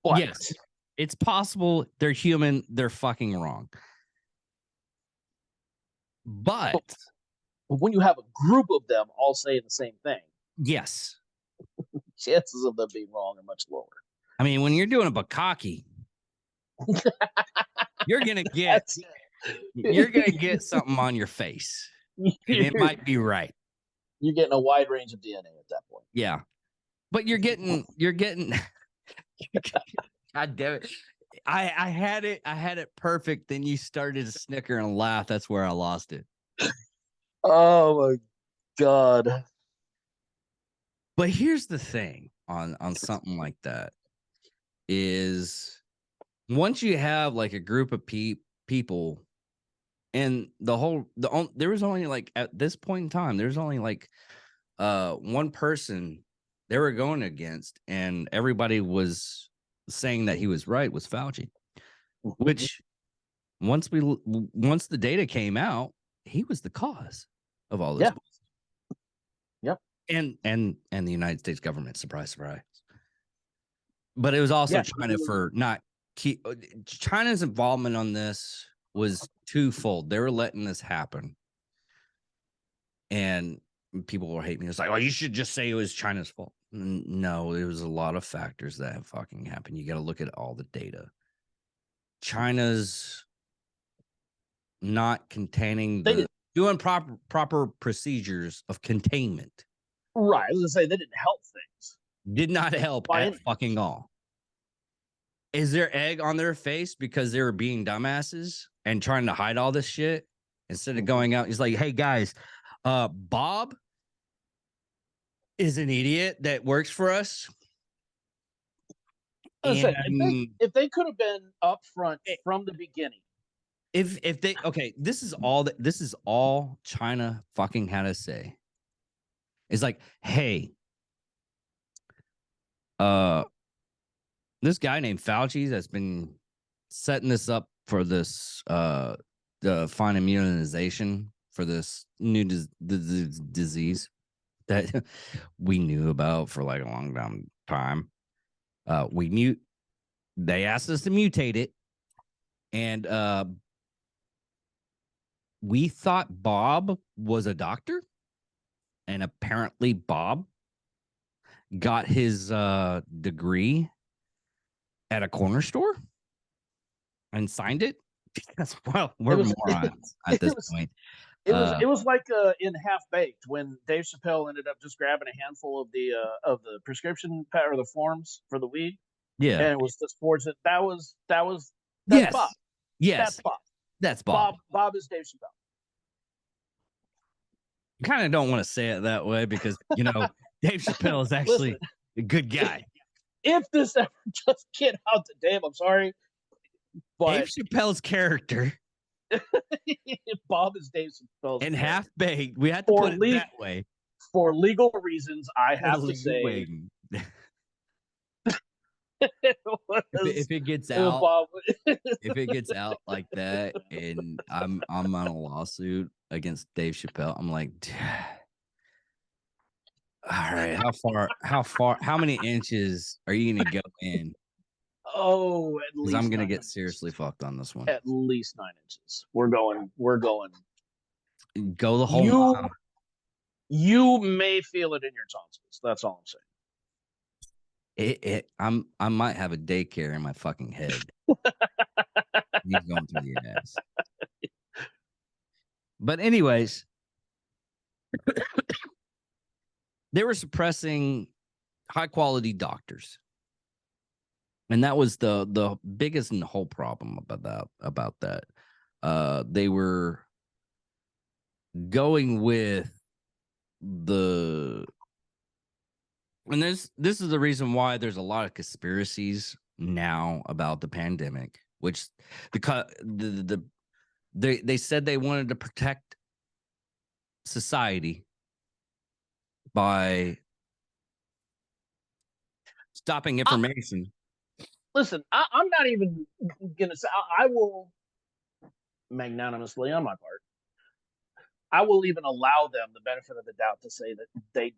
Speaker 3: But
Speaker 2: yes, it's possible. They're human. They're fucking wrong. But
Speaker 3: when you have a group of them all saying the same thing,
Speaker 2: yes,
Speaker 3: chances of them being wrong are much lower.
Speaker 2: I mean, when you're doing a bukkake, you're gonna get something on your face. And it might be right.
Speaker 3: You're getting a wide range of DNA at that point.
Speaker 2: Yeah. But you're getting God damn it. I had it perfect. Then you started to snicker and laugh. That's where I lost it.
Speaker 3: Oh my God.
Speaker 2: But here's the thing on something like that is, once you have like a group of people, and there was only like, at this point in time, there's only like one person they were going against, and everybody was saying that he was right, was Fauci, which once the data came out, he was the cause of all this.
Speaker 3: Yep.
Speaker 2: And the United States government, surprise. But it was also China for not China's involvement on this was twofold. They were letting this happen, and people will hate me. It's like, oh, you should just say it was China's fault. No, it was a lot of factors that have fucking happened. You got to look at all the data. China's not containing doing proper procedures of containment.
Speaker 3: Right. I was gonna say they didn't help things.
Speaker 2: Did not help at fucking all. Is there egg on their face because they were being dumbasses and trying to hide all this shit instead of going out? He's like, hey guys, Bob is an idiot that works for us.
Speaker 3: If they could have been upfront from the beginning.
Speaker 2: If they this is all China fucking had to say. It's like, hey, this guy named Fauci that's been setting this up for this the fine immunization for this new disease that we knew about for like a long time. They asked us to mutate it, and we thought Bob was a doctor, and apparently Bob got his degree at a corner store and signed it. Because, well, we're morons at this point.
Speaker 3: It was like in Half Baked when Dave Chappelle ended up just grabbing a handful of the prescription or the forms for the weed,
Speaker 2: Yeah.
Speaker 3: and it was just forged. That's
Speaker 2: Yes.
Speaker 3: Bob.
Speaker 2: Yes.
Speaker 3: That's Bob.
Speaker 2: That's Bob.
Speaker 3: Bob is Dave Chappelle.
Speaker 2: Kind of don't want to say it that way because, you know, Dave Chappelle is actually
Speaker 3: Listen,
Speaker 2: a good guy.
Speaker 3: If this ever just get out to Dave, I'm sorry, but
Speaker 2: Dave Chappelle's character
Speaker 3: Bob is Dave Chappelle's
Speaker 2: and
Speaker 3: character.
Speaker 2: Half Baked, we have to put it that way.
Speaker 3: For legal reasons, I have to say
Speaker 2: if it gets
Speaker 3: it was
Speaker 2: out,
Speaker 3: Bob.
Speaker 2: if it gets out like that, and I'm on a lawsuit against Dave Chappelle, I'm like, all right, how many inches are you gonna go in?
Speaker 3: Oh, at
Speaker 2: Because
Speaker 3: least
Speaker 2: I'm gonna
Speaker 3: 9
Speaker 2: get
Speaker 3: inches.
Speaker 2: seriously fucked on this one.
Speaker 3: At least 9 inches. We're going.
Speaker 2: Go the whole mile.
Speaker 3: You may feel it in your tonsils. That's all I'm saying.
Speaker 2: I might have a daycare in my fucking head. He's going through your ass. But anyways, they were suppressing high quality doctors. And that was the biggest and the whole problem about that. They were going with and this is the reason why there's a lot of conspiracies now about the pandemic, which they said they wanted to protect society by stopping information.
Speaker 3: Listen, I'm not even gonna say. I will magnanimously, on my part, I will even allow them the benefit of the doubt to say that they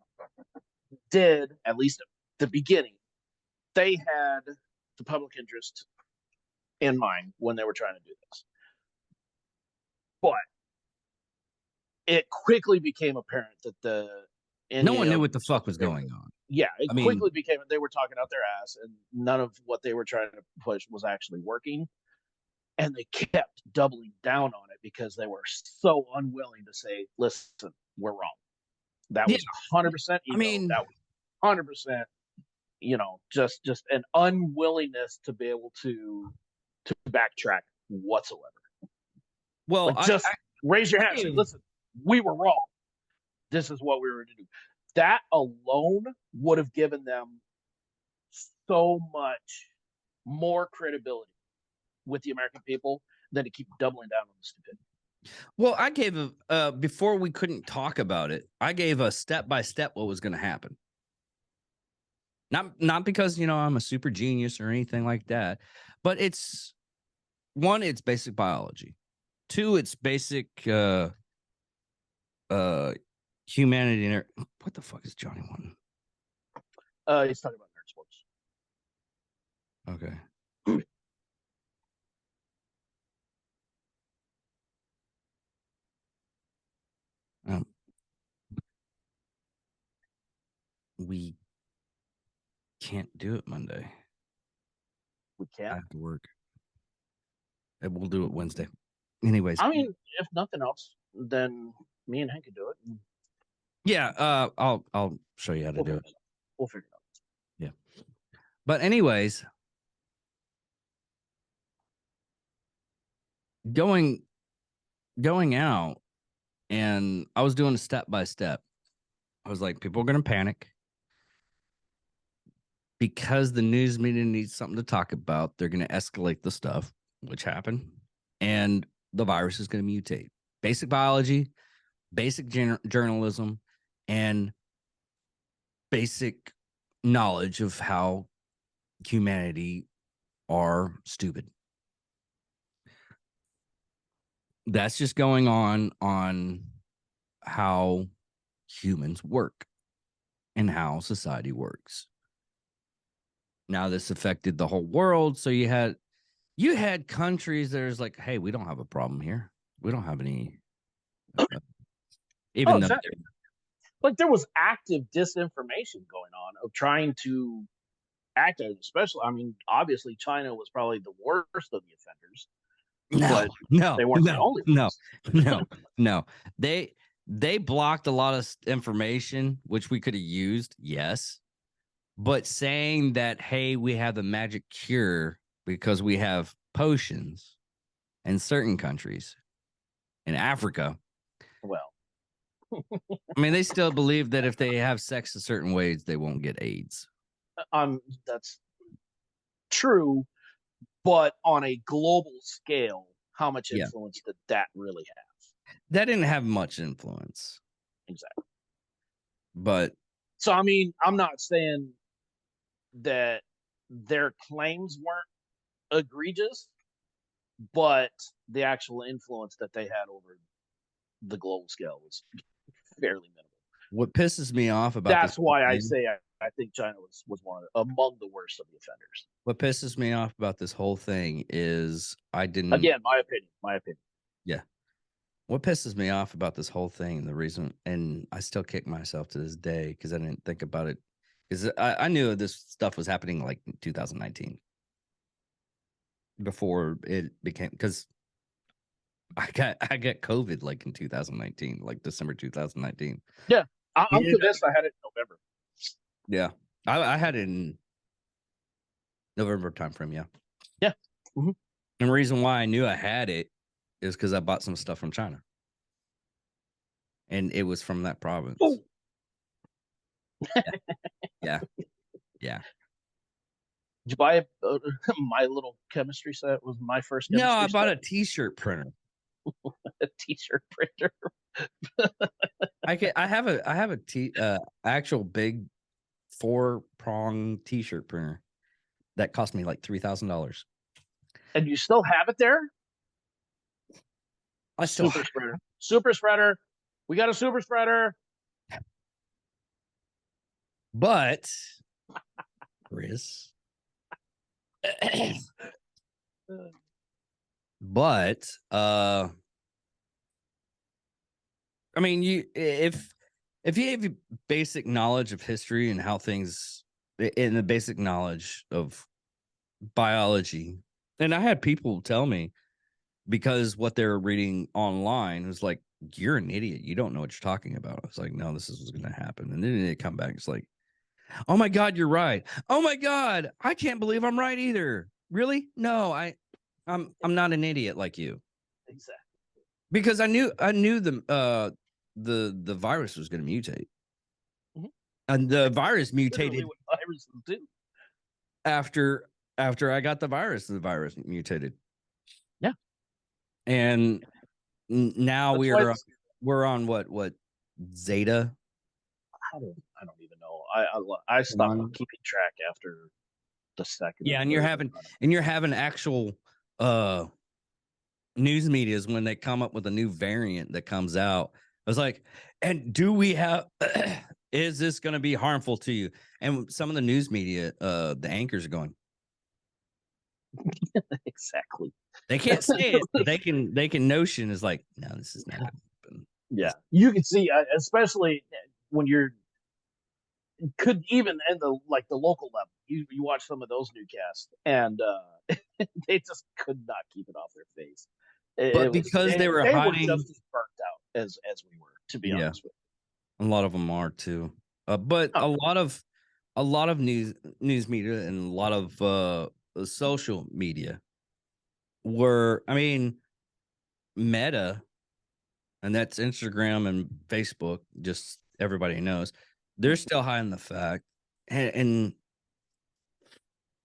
Speaker 3: did, at least at the beginning, they had the public interest in mind when they were trying to do this. But it quickly became apparent that
Speaker 2: no one knew what the fuck was going on.
Speaker 3: Yeah, it quickly became they were talking out their ass, and none of what they were trying to push was actually working. And they kept doubling down on it because they were so unwilling to say, "Listen, we're wrong." That was 100%.
Speaker 2: I mean,
Speaker 3: that was 100%. You know, just an unwillingness to be able to backtrack whatsoever.
Speaker 2: Well,
Speaker 3: like just raise your hand and say, "Listen, we were wrong. This is what we were to do." That alone would have given them so much more credibility with the American people than to keep doubling down on the stupidity.
Speaker 2: Well, I gave before we couldn't talk about it, I gave a step by step what was going to happen. Not because, you know, I'm a super genius or anything like that, but it's one, it's basic biology. Two, it's basic humanity. What the fuck is Johnny wanting?
Speaker 3: He's talking about nerd sports.
Speaker 2: Okay. We can't do it Monday.
Speaker 3: We
Speaker 2: I
Speaker 3: can't.
Speaker 2: have to work. And we'll do it Wednesday. Anyways.
Speaker 3: I mean, if nothing else, then me and Hank can do it.
Speaker 2: Yeah, I'll show you how to do it.
Speaker 3: We'll figure it out.
Speaker 2: Yeah. But anyways, going out, and I was doing a step by step. I was like, people are going to panic because the news media needs something to talk about. They're going to escalate the stuff, which happened, and the virus is going to mutate. Basic biology, basic journalism, and basic knowledge of how humanity are stupid. That's just going on how humans work and how society works. Now this affected the whole world, so you had countries that is like, hey, we don't have a problem here. We don't have any even though
Speaker 3: exactly. Like there was active disinformation going on of trying to act as, especially. I mean, obviously China was probably the worst of the offenders, but they weren't the only ones.
Speaker 2: no. They blocked a lot of information which we could have used, yes. But saying that, hey, we have the magic cure because we have potions in certain countries in Africa.
Speaker 3: Well,
Speaker 2: I mean, they still believe that if they have sex a certain ways, they won't get AIDS.
Speaker 3: that's true, but on a global scale, how much
Speaker 2: Yeah.
Speaker 3: influence did that really have?
Speaker 2: That didn't have much influence.
Speaker 3: Exactly.
Speaker 2: But
Speaker 3: So, I mean, I'm not saying that their claims weren't egregious, but the actual influence that they had over the global scale was fairly minimal.
Speaker 2: what pisses me off about
Speaker 3: That's
Speaker 2: this
Speaker 3: why I
Speaker 2: thing-
Speaker 3: say I think China was one among the worst of the offenders.
Speaker 2: what pisses me off about this whole thing is I didn't
Speaker 3: Again, my opinion.
Speaker 2: what pisses me off about this whole thing, the reason, and I still kick myself to this day because I didn't think about it, because I knew this stuff was happening like in 2019 before it became, because I got COVID like in 2019, like December 2019.
Speaker 3: I'm
Speaker 2: Yeah.
Speaker 3: convinced I had it in November.
Speaker 2: Yeah, I had it in November timeframe. Yeah,
Speaker 3: Yeah. Mhm.
Speaker 2: And the reason why I knew I had it is because I bought some stuff from China, and it was from that province.
Speaker 3: Oh.
Speaker 2: Yeah.
Speaker 3: Did you buy my little chemistry set? Was my first
Speaker 2: No,
Speaker 3: chemistry
Speaker 2: I bought
Speaker 3: set?
Speaker 2: a T-shirt printer.
Speaker 3: a t-shirt printer.
Speaker 2: I have a actual big 4-prong T-shirt printer that cost me like $3,000.
Speaker 3: And you still have it there?
Speaker 2: I still
Speaker 3: Super spreader. Super spreader. We got a super spreader.
Speaker 2: but Chris, but I mean, if you have basic knowledge of history and how things, in the basic knowledge of biology, and I had people tell me, because what they're reading online was like, you're an idiot, you don't know what you're talking about. I was like, no, this is what's going to happen. And then they come back, it's like, oh my god, you're right. Oh my god, I can't believe I'm right either. Really? No, I'm not an idiot like you.
Speaker 3: Exactly.
Speaker 2: Because I knew the virus was going to mutate.
Speaker 3: Mhm.
Speaker 2: And the virus
Speaker 3: Literally
Speaker 2: mutated
Speaker 3: what viruses do.
Speaker 2: after I got the virus mutated.
Speaker 3: Yeah.
Speaker 2: And now
Speaker 3: That's why
Speaker 2: we're on what Zeta.
Speaker 3: I don't even know. I stopped keeping track after the second.
Speaker 2: Yeah, and you're having actual news medias when they come up with a new variant that comes out. I was like, and do we have is this going to be harmful to you? And some of the news media, the anchors are going,
Speaker 3: exactly.
Speaker 2: they can't say it, but they can notion is like, no, this is not going to happen.
Speaker 3: Yeah, you can see, especially when you're could even in the local level. You watch some of those newscasts, and they just could not keep it off their face.
Speaker 2: But because they were hiding,
Speaker 3: just as burnt out as we were, to be honest with
Speaker 2: you. A lot of them are too. But a lot of news media and a lot of social media were, I mean, Meta, and that's Instagram and Facebook, just everybody knows, they're still hiding the fact. And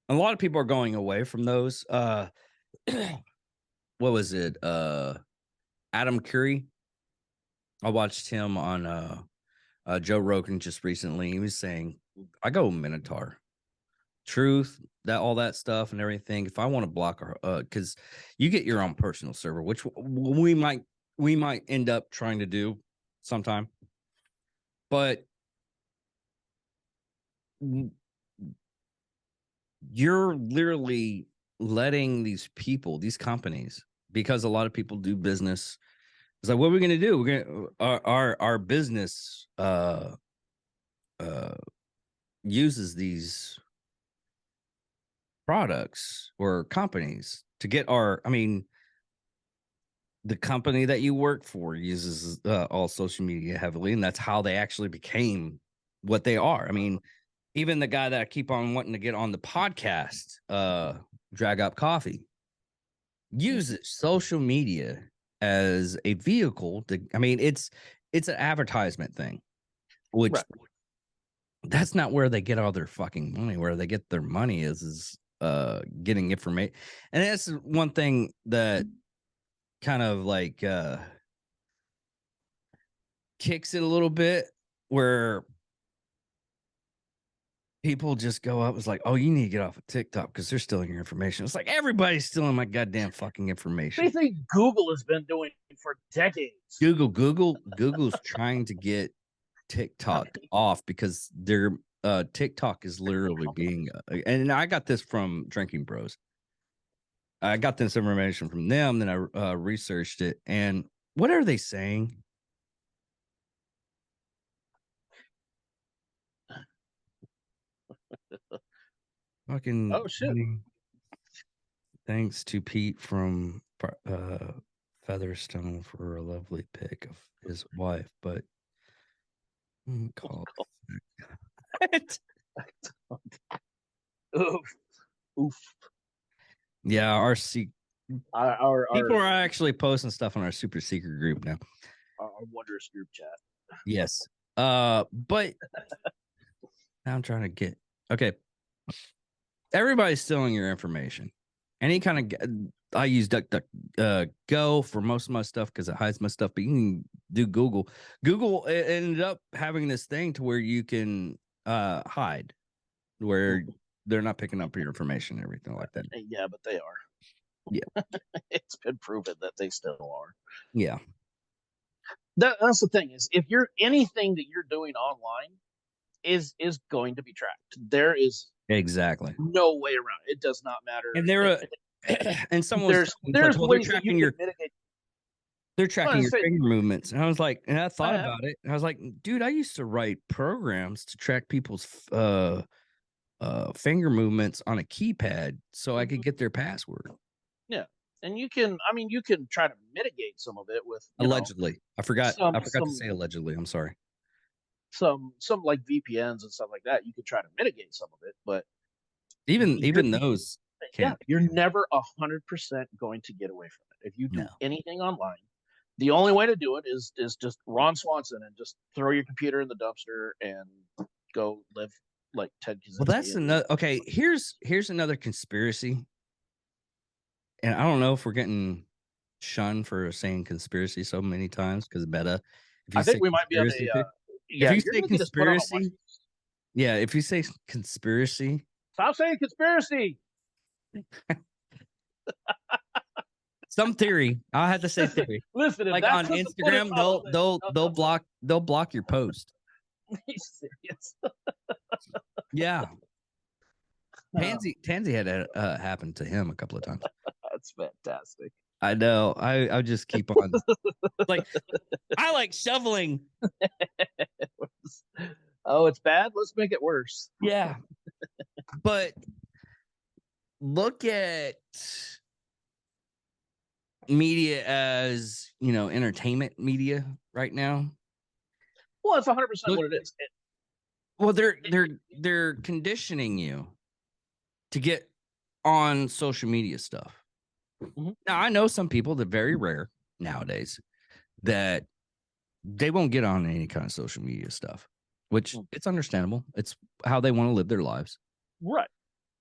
Speaker 2: a lot of people are going away from those. What was it? Adam Curry. I watched him on Joe Rogan just recently. He was saying, I go Minotaur. truth, that all that stuff and everything. If I want to block our, because you get your own personal server, which we might end up trying to do sometime, but you're literally letting these people, these companies, because a lot of people do business. It's like, what are we going to do? We're going to our business uses these products or companies to get our. I mean, the company that you work for uses all social media heavily, and that's how they actually became what they are. I mean, even the guy that I keep on wanting to get on the podcast, Drag Up Coffee, uses social media as a vehicle to. I mean, it's an advertisement thing, which
Speaker 3: Right.
Speaker 2: that's not where they get all their fucking money. Where they get their money is getting information, and that's one thing that kind of like kicks it a little bit, where people just go up. It's like, oh, you need to get off of TikTok because they're stealing your information. It's like everybody's stealing my goddamn fucking information.
Speaker 3: They think Google has been doing for decades.
Speaker 2: Google's trying to get TikTok off because their TikTok is literally being and I got this from Drinking Bros. I got this information from them, then I researched it, and what are they saying? Fucking
Speaker 3: Oh, shit.
Speaker 2: thanks to Pete from Featherstone for a lovely pic of his wife, but call
Speaker 3: Oof. Oof.
Speaker 2: yeah, our people
Speaker 3: Our
Speaker 2: are actually posting stuff on our super secret group now.
Speaker 3: wondrous group chat.
Speaker 2: Yes. But now I'm trying to get okay. Everybody's stealing your information. Any kind of I use Go for most of my stuff because it hides my stuff, but you can do Google. Google ended up having this thing to where you can hide, where they're not picking up your information and everything like that.
Speaker 3: Yeah, but they are.
Speaker 2: Yeah.
Speaker 3: It's been proven that they still are.
Speaker 2: Yeah.
Speaker 3: That's the thing is, if you're anything that you're doing online is going to be tracked. There is
Speaker 2: Exactly.
Speaker 3: no way around it. It does not matter.
Speaker 2: And and someone
Speaker 3: there's
Speaker 2: like, well,
Speaker 3: ways that you can mitigate.
Speaker 2: they're tracking your finger movements. And I was like, and I thought
Speaker 3: have.
Speaker 2: about it. And I was like, dude, I used to write programs to track people's finger movements on a keypad so I could get their password.
Speaker 3: Yeah. And you can try to mitigate some of it with
Speaker 2: Allegedly. I forgot to
Speaker 3: some
Speaker 2: say allegedly. I'm sorry.
Speaker 3: some like VPNs and stuff like that. You could try to mitigate some of it, but
Speaker 2: even those can't.
Speaker 3: You're never 100% going to get away from it. If you do
Speaker 2: No.
Speaker 3: anything online, the only way to do it is just Ron Swanson and just throw your computer in the dumpster and go live like Ted Kaczynski.
Speaker 2: Well, that's another. Okay, here's another conspiracy, and I don't know if we're getting shunned for saying conspiracy so many times because Meta.
Speaker 3: I think we might be on a.
Speaker 2: If you say conspiracy, yeah. If you say conspiracy,
Speaker 3: stop saying conspiracy.
Speaker 2: Some theory. I'll have to say theory.
Speaker 3: Listen,
Speaker 2: like on Instagram, they'll block your post.
Speaker 3: Serious?
Speaker 2: Yeah. Tansy had that happen to him a couple of times.
Speaker 3: That's fantastic.
Speaker 2: I know. I just keep on like I like shoveling.
Speaker 3: Oh, it's bad. Let's make it worse.
Speaker 2: Yeah. But look at media as, entertainment media right now.
Speaker 3: Well, it's 100% what it is.
Speaker 2: Well, they're conditioning you to get on social media stuff. Mm-hmm. Now, I know some people that are very rare nowadays that they won't get on any kind of social media stuff, which it's understandable. It's how they want to live their lives.
Speaker 3: Right.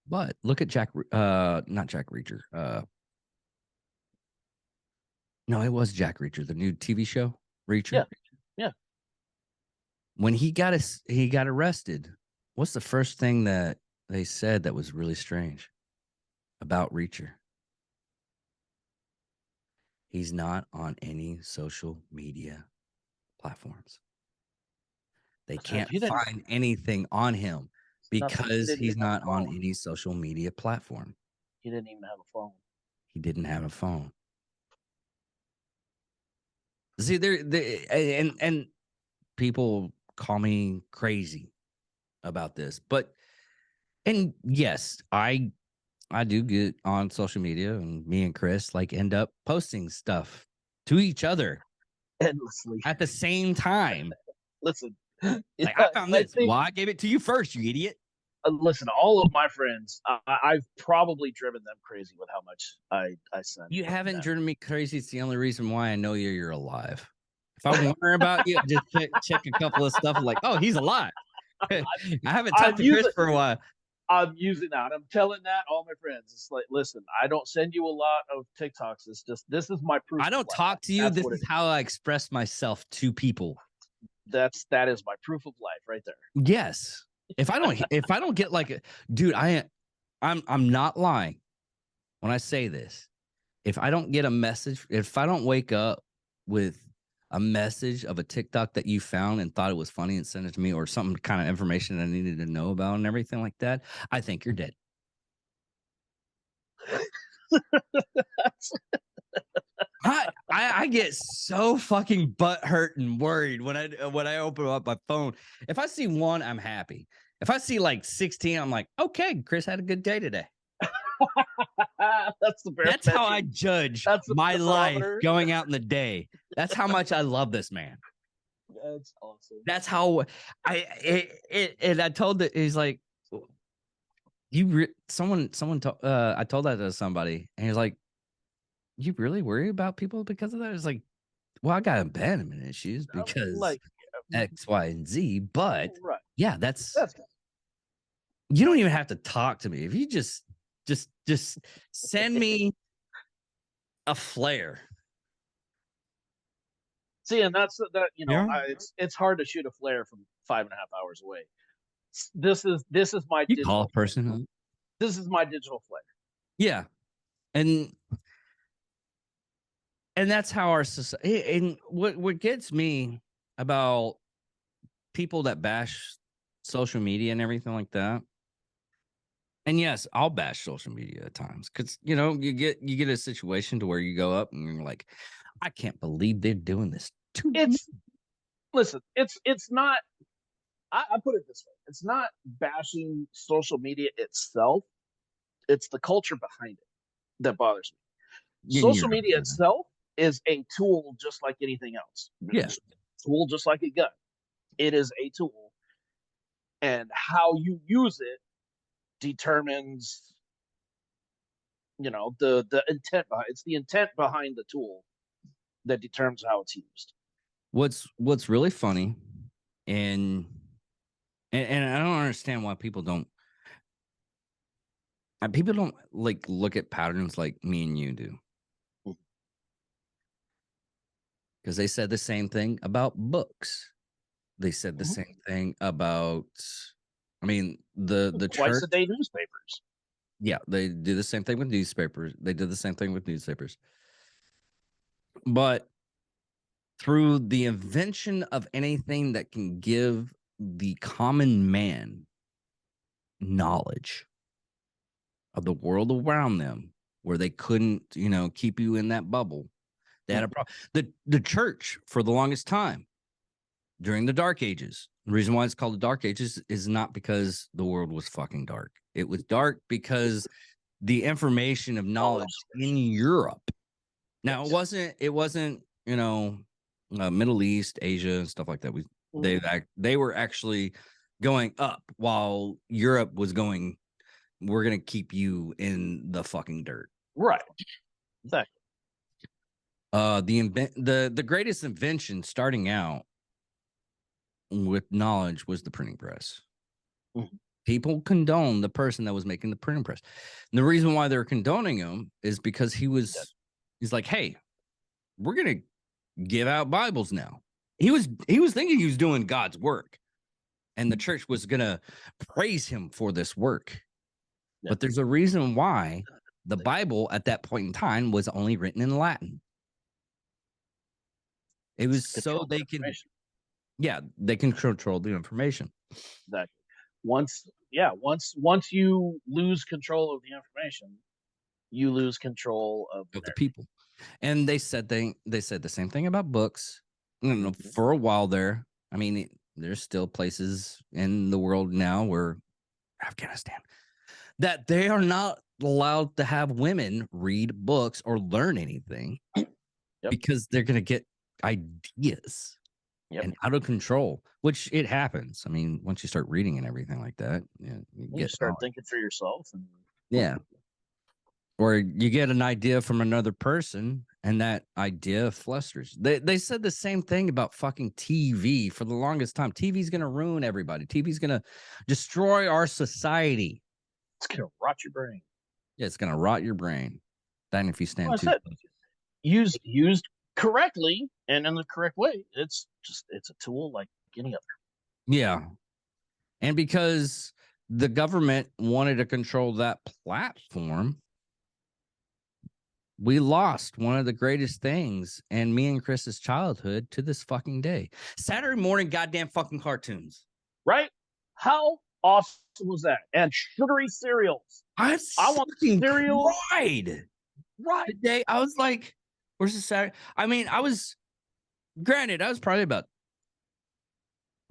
Speaker 2: But look at not Jack Reacher. No, it was Jack Reacher, the new TV show, Reacher.
Speaker 3: Yeah.
Speaker 2: When he got arrested, what's the first thing that they said that was really strange about Reacher? He's not on any social media platforms. They can't
Speaker 3: He didn't.
Speaker 2: find anything on him
Speaker 3: Nothing. He
Speaker 2: because
Speaker 3: didn't
Speaker 2: he's
Speaker 3: even have
Speaker 2: not
Speaker 3: a
Speaker 2: on
Speaker 3: phone.
Speaker 2: any social media platform.
Speaker 3: He didn't even have a phone.
Speaker 2: He didn't have a phone. See, and people call me crazy about this, but and yes, I do get on social media, and me and Chris like end up posting stuff to each other
Speaker 3: Endlessly.
Speaker 2: at the same time.
Speaker 3: Listen.
Speaker 2: Like, I found this.
Speaker 3: think,
Speaker 2: Well, I gave it to you first, you idiot.
Speaker 3: listen, all of my friends, I've probably driven them crazy with how much I send.
Speaker 2: You haven't
Speaker 3: them.
Speaker 2: driven me crazy. It's the only reason why I know you're alive. If I'm wondering about you, just check a couple of stuff like, oh, he's alive. I haven't talked to Chris for a while.
Speaker 3: I'm using that. I'm telling that all my friends. It's like, listen, I don't send you a lot of TikToks. It's just this is my proof.
Speaker 2: I don't talk to you. This is how I express myself to people.
Speaker 3: That is my proof of life right there.
Speaker 2: Yes. If I don't get like a dude, I'm not lying when I say this. If I don't get a message, if I don't wake up with a message of a TikTok that you found and thought it was funny and sent it to me, or some kind of information I needed to know about and everything like that, I think you're dead. I get so fucking butthurt and worried when I open up my phone. If I see one, I'm happy. If I see like 16, I'm like, okay, Chris had a good day today. That's how I judge my life going out in the day. That's how much I love this man.
Speaker 3: That's awesome.
Speaker 2: That's how I told that he's like, someone I told that to somebody, and he's like, you really worry about people because of that? It's like, well, I got abandonment issues because like X, Y, and Z, but
Speaker 3: right.
Speaker 2: Yeah, that's you don't even have to talk to me. If you just send me a flare.
Speaker 3: See, and that's that, you know, it's hard to shoot a flare from 5.5 hours away. This is my
Speaker 2: you call a person.
Speaker 3: This is my digital flare.
Speaker 2: Yeah. And that's how our society, and what gets me about people that bash social media and everything like that. And yes, I'll bash social media at times because, you know, you get a situation to where you go up and you're like, I can't believe they're doing this to me.
Speaker 3: Listen, it's not, I put it this way. It's not bashing social media itself. It's the culture behind it that bothers me. Social media itself is a tool just like anything else.
Speaker 2: Yeah.
Speaker 3: It's a tool just like a gun. It is a tool. And how you use it determines, you know, the intent behind it's the intent behind the tool that determines how it's used.
Speaker 2: What's really funny, and I don't understand why people don't like look at patterns like me and you do. Because they said the same thing about books. They said the same thing about, I mean, the
Speaker 3: twice
Speaker 2: church,
Speaker 3: a day newspapers.
Speaker 2: Yeah, they do the same thing with newspapers. They did the same thing with newspapers. But through the invention of anything that can give the common man knowledge of the world around them, where they couldn't, you know, keep you in that bubble. They had a problem. The church, for the longest time, during the Dark Ages, the reason why it's called the Dark Ages is not because the world was fucking dark. It was dark because the information of knowledge in Europe. Now, it wasn't, you know, Middle East, Asia, and stuff like that. They were actually going up while Europe was going, we're going to keep you in the fucking dirt.
Speaker 3: Right. Exactly.
Speaker 2: The greatest invention starting out with knowledge was the printing press. People condone the person that was making the printing press. And the reason why they're condoning him is because he's like, hey, we're gonna give out Bibles now. He was thinking he was doing God's work. and the church was gonna praise him for this work.
Speaker 3: Yeah.
Speaker 2: But there's a reason why the Bible at that point in time was only written in Latin. It was so
Speaker 3: Control
Speaker 2: they can,
Speaker 3: information.
Speaker 2: yeah, they can control the information.
Speaker 3: That once you lose control of the information, you lose control of
Speaker 2: Of the people. And they said the same thing about books. You know,
Speaker 3: Mhm.
Speaker 2: for a while there. I mean, there's still places in the world now where Afghanistan that they are not allowed to have women read books or learn anything because they're going to get ideas and out of control, which it happens. I mean, once you start reading and everything like that, you
Speaker 3: You
Speaker 2: get
Speaker 3: start
Speaker 2: knowledge.
Speaker 3: thinking for yourself, and
Speaker 2: Yeah. Or you get an idea from another person and that idea flusters. They said the same thing about fucking TV for the longest time. TV's going to ruin everybody. TV's going to destroy our society.
Speaker 3: it's gonna rot your brain.
Speaker 2: Yeah, it's going to rot your brain. Then if you stand
Speaker 3: Well, I
Speaker 2: too
Speaker 3: said,
Speaker 2: close.
Speaker 3: used correctly and in the correct way, it's a tool like any other.
Speaker 2: Yeah. And because the government wanted to control that platform, we lost one of the greatest things in me and Chris's childhood to this fucking day. Saturday morning goddamn fucking cartoons.
Speaker 3: Right? How awesome was that? And sugary cereals.
Speaker 2: I
Speaker 3: want
Speaker 2: fucking
Speaker 3: cereal.
Speaker 2: cried.
Speaker 3: Right.
Speaker 2: The day I was like, where's the Saturday? I mean, I was probably about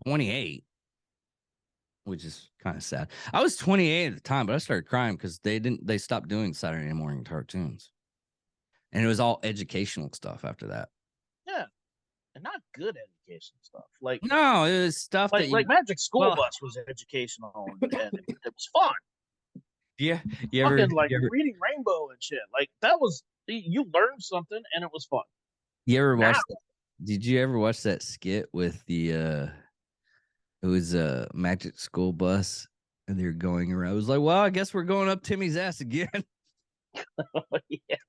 Speaker 2: 28, which is kind of sad. I was 28 at the time, but I started crying because they stopped doing Saturday morning cartoons. And it was all educational stuff after that.
Speaker 3: Yeah. And not good education stuff. Like
Speaker 2: No, it was stuff that
Speaker 3: like Magic School
Speaker 2: well-
Speaker 3: Bus was educational and it was fun.
Speaker 2: you
Speaker 3: Fucking
Speaker 2: ever
Speaker 3: reading Rainbow and shit. Like that was you learned something and it was fun.
Speaker 2: you ever
Speaker 3: Now-
Speaker 2: watch that? Did you ever watch that skit with the it was a Magic School Bus and they're going around? It was like, well, I guess we're going up Timmy's ass again.
Speaker 3: Yes.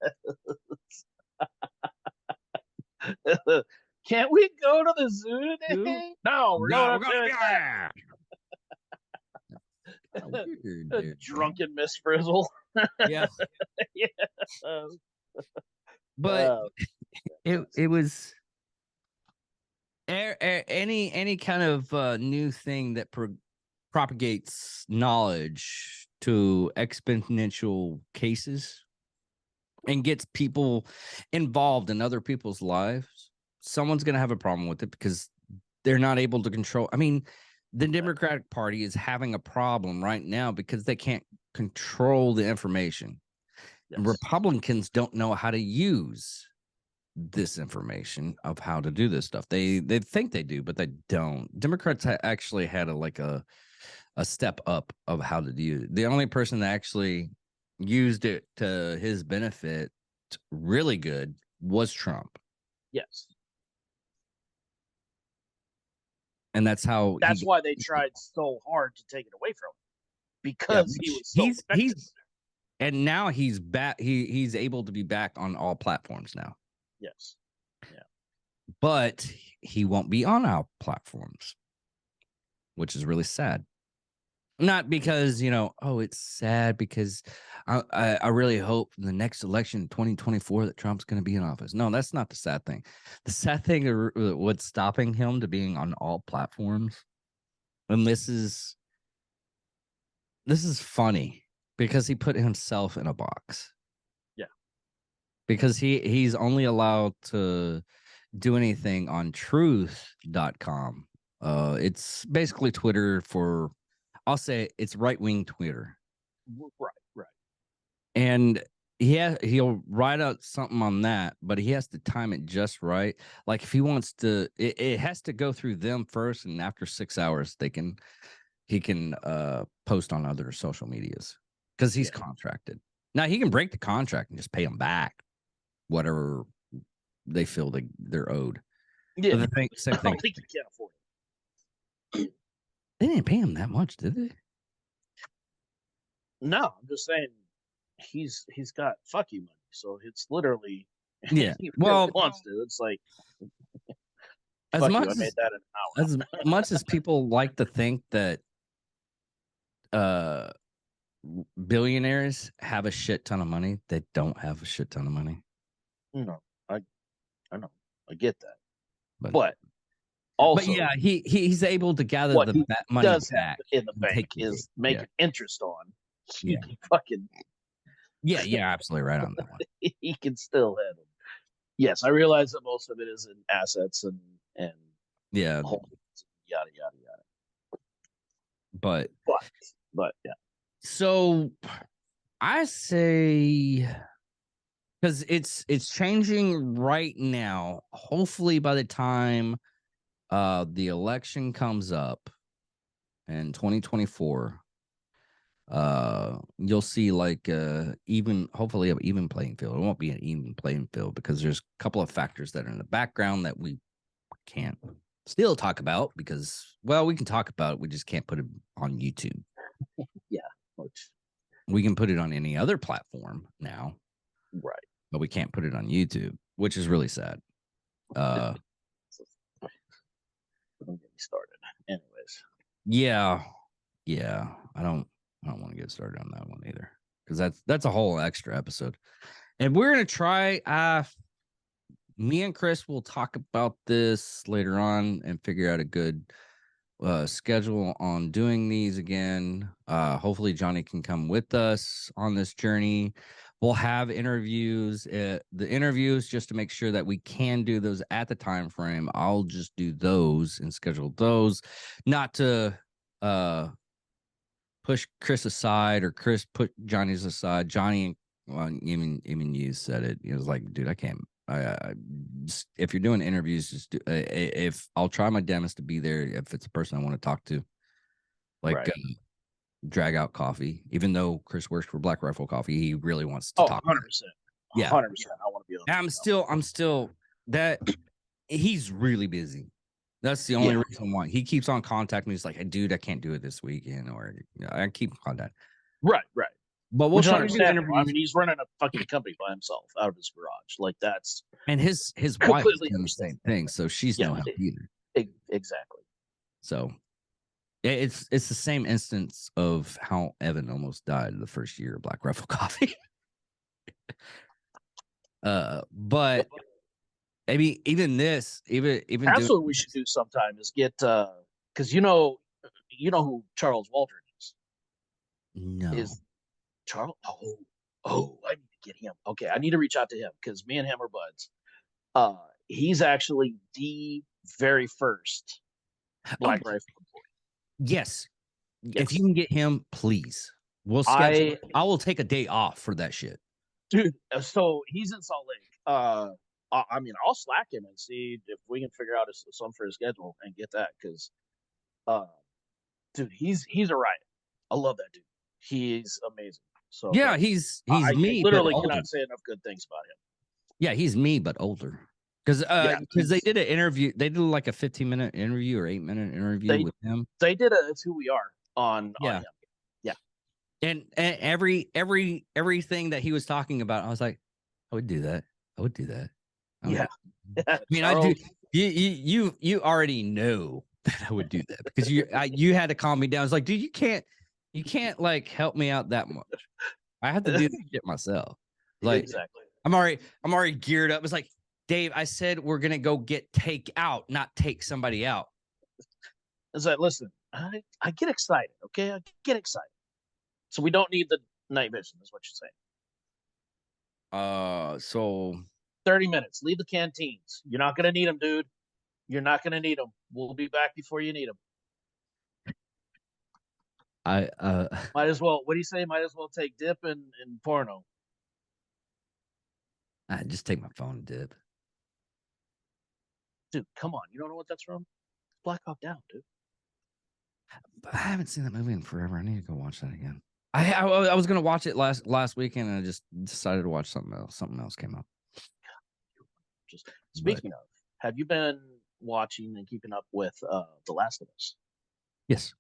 Speaker 3: Can't we go to the zoo today? No, we're going up there.
Speaker 2: Weird, dude.
Speaker 3: Drunken Miss Frizzle.
Speaker 2: Yeah.
Speaker 3: Yeah.
Speaker 2: But it was any kind of new thing that propagates knowledge to exponential cases and gets people involved in other people's lives, someone's going to have a problem with it because they're not able to control. I mean, the Democratic Party is having a problem right now because they can't control the information.
Speaker 3: Yes.
Speaker 2: Republicans don't know how to use this information of how to do this stuff. They think they do, but they don't. Democrats actually had a step up of how to do it. The only person that actually used it to his benefit really good was Trump.
Speaker 3: Yes.
Speaker 2: And that's how
Speaker 3: why they tried so hard to take it away from him. Because he was so effective.
Speaker 2: he's and now he's back. He's able to be back on all platforms now.
Speaker 3: Yes.
Speaker 2: But he won't be on our platforms, which is really sad. Not because, it's sad because I really hope in the next election, 2024, that Trump's going to be in office. No, that's not the sad thing. The sad thing, what's stopping him to being on all platforms, and this is funny because he put himself in a box.
Speaker 3: Yeah.
Speaker 2: Because he's only allowed to do anything on truth.com. It's basically Twitter for, I'll say it's right-wing Twitter.
Speaker 3: Right.
Speaker 2: And he'll write out something on that, but he has to time it just right. Like if he wants to, it has to go through them first, and after 6 hours, he can post on other social medias because he's contracted. Now he can break the contract and just pay them back whatever they feel they're owed.
Speaker 3: Yeah.
Speaker 2: But same
Speaker 3: I
Speaker 2: thing.
Speaker 3: don't think you can't afford it.
Speaker 2: They didn't pay him that much, did they?
Speaker 3: No, I'm just saying he's got fuck you money, so it's literally
Speaker 2: Yeah.
Speaker 3: he
Speaker 2: Well,
Speaker 3: really wants to. It's like
Speaker 2: As
Speaker 3: Fuck
Speaker 2: much
Speaker 3: you, I made
Speaker 2: as,
Speaker 3: that in an hour.
Speaker 2: as much as people like to think that billionaires have a shit ton of money, they don't have a shit ton of money.
Speaker 3: No, I know, I get that,
Speaker 2: But
Speaker 3: but also,
Speaker 2: but yeah, he's able to gather
Speaker 3: what
Speaker 2: the
Speaker 3: he
Speaker 2: money
Speaker 3: does have
Speaker 2: back
Speaker 3: in the
Speaker 2: and
Speaker 3: bank
Speaker 2: take the
Speaker 3: is
Speaker 2: hit.
Speaker 3: making interest on. He
Speaker 2: Yeah.
Speaker 3: can fucking
Speaker 2: Yeah, you're absolutely right on that one.
Speaker 3: he can still handle. Yes, I realize that most of it is in assets and
Speaker 2: Yeah,
Speaker 3: holdings, yada yada yada.
Speaker 2: but
Speaker 3: But yeah,
Speaker 2: so I say because it's changing right now. Hopefully, by the time the election comes up in 2024, you'll see like even hopefully an even playing field. It won't be an even playing field because there's a couple of factors that are in the background that we can't still talk about because well we can talk about it, we just can't put it on YouTube.
Speaker 3: which,
Speaker 2: We can put it on any other platform now,
Speaker 3: right.
Speaker 2: but we can't put it on YouTube, which is really sad.
Speaker 3: Don't get me started. Anyways,
Speaker 2: yeah. I don't want to get started on that one either because that's a whole extra episode, and we're gonna try. Me and Chris will talk about this later on and figure out a good schedule on doing these again. Hopefully Johnny can come with us on this journey. We'll have interviews, the interviews just to make sure that we can do those at the time frame. I'll just do those and schedule those, not to push Chris aside or Chris put Johnny's aside. Johnny, well, even you said it. It was like, dude, I can't. If you're doing interviews, just do. If I'll try my damnest to be there. If it's a person I want to talk to, like
Speaker 3: right.
Speaker 2: Drag Out Coffee. Even though Chris works for Black Rifle Coffee, he really wants to talk.
Speaker 3: 100%.
Speaker 2: Yeah.
Speaker 3: 100%. I want to be on.
Speaker 2: I'm still that he's really busy. That's the only reason why he keeps on contacting me. He's like, hey, dude, I can't do it this weekend, or I keep in contact.
Speaker 3: Right.
Speaker 2: But we'll
Speaker 3: Which is
Speaker 2: try to do
Speaker 3: understandable.
Speaker 2: interviews.
Speaker 3: I mean, he's running a fucking company by himself out of his garage. Like that's
Speaker 2: And his wife is
Speaker 3: completely
Speaker 2: doing the same thing, so she's no help either.
Speaker 3: exactly.
Speaker 2: So it's the same instance of how Evan almost died the first year of Black Rifle Coffee. But maybe even this, even
Speaker 3: That's what we should do sometime is get because you know who Charles Waldron is.
Speaker 2: no.
Speaker 3: Is Charles? Oh, I need to get him. Okay, I need to reach out to him because me and him are buds. He's actually the very first Black Rifle employee.
Speaker 2: Yes. If you can get him, please. We'll schedule. I will take a day off for that shit.
Speaker 3: Dude, so he's in Salt Lake. I mean, I'll slack him and see if we can figure out something for his schedule and get that because, dude, he's a riot. I love that dude. He's amazing. So
Speaker 2: yeah, he's
Speaker 3: I
Speaker 2: me.
Speaker 3: Literally
Speaker 2: but
Speaker 3: cannot say enough good things about him.
Speaker 2: Yeah, he's me, but older. Because they did an interview. They did like a 15-minute interview or 8-minute interview with him.
Speaker 3: They did It's Who We Are on him. Yeah.
Speaker 2: And everything that he was talking about, I was like, I would do that. I would do that.
Speaker 3: Yeah.
Speaker 2: I mean, I do. You already know that I would do that because you had to calm me down. It's like, dude, you can't like help me out that much. I have to do this shit myself. Like,
Speaker 3: exactly.
Speaker 2: I'm already geared up. It's like, Dave, I said we're gonna go get take out, not take somebody out.
Speaker 3: It's like, listen, I get excited, okay? I get excited. So we don't need the night vision, is what you're saying.
Speaker 2: So
Speaker 3: 30 minutes. Leave the canteens. You're not gonna need them, dude. You're not gonna need them. We'll be back before you need them. Might as well. What do you say? Might as well take dip and porno.
Speaker 2: I just take my phone and dip.
Speaker 3: Dude, come on. You don't know what that's from? Black Hawk Down, dude.
Speaker 2: I haven't seen that movie in forever. I need to go watch that again. I was gonna watch it last weekend and I just decided to watch something else. Something else came up.
Speaker 3: Just speaking of, have you been watching and keeping up with The Last of Us?
Speaker 2: Yes.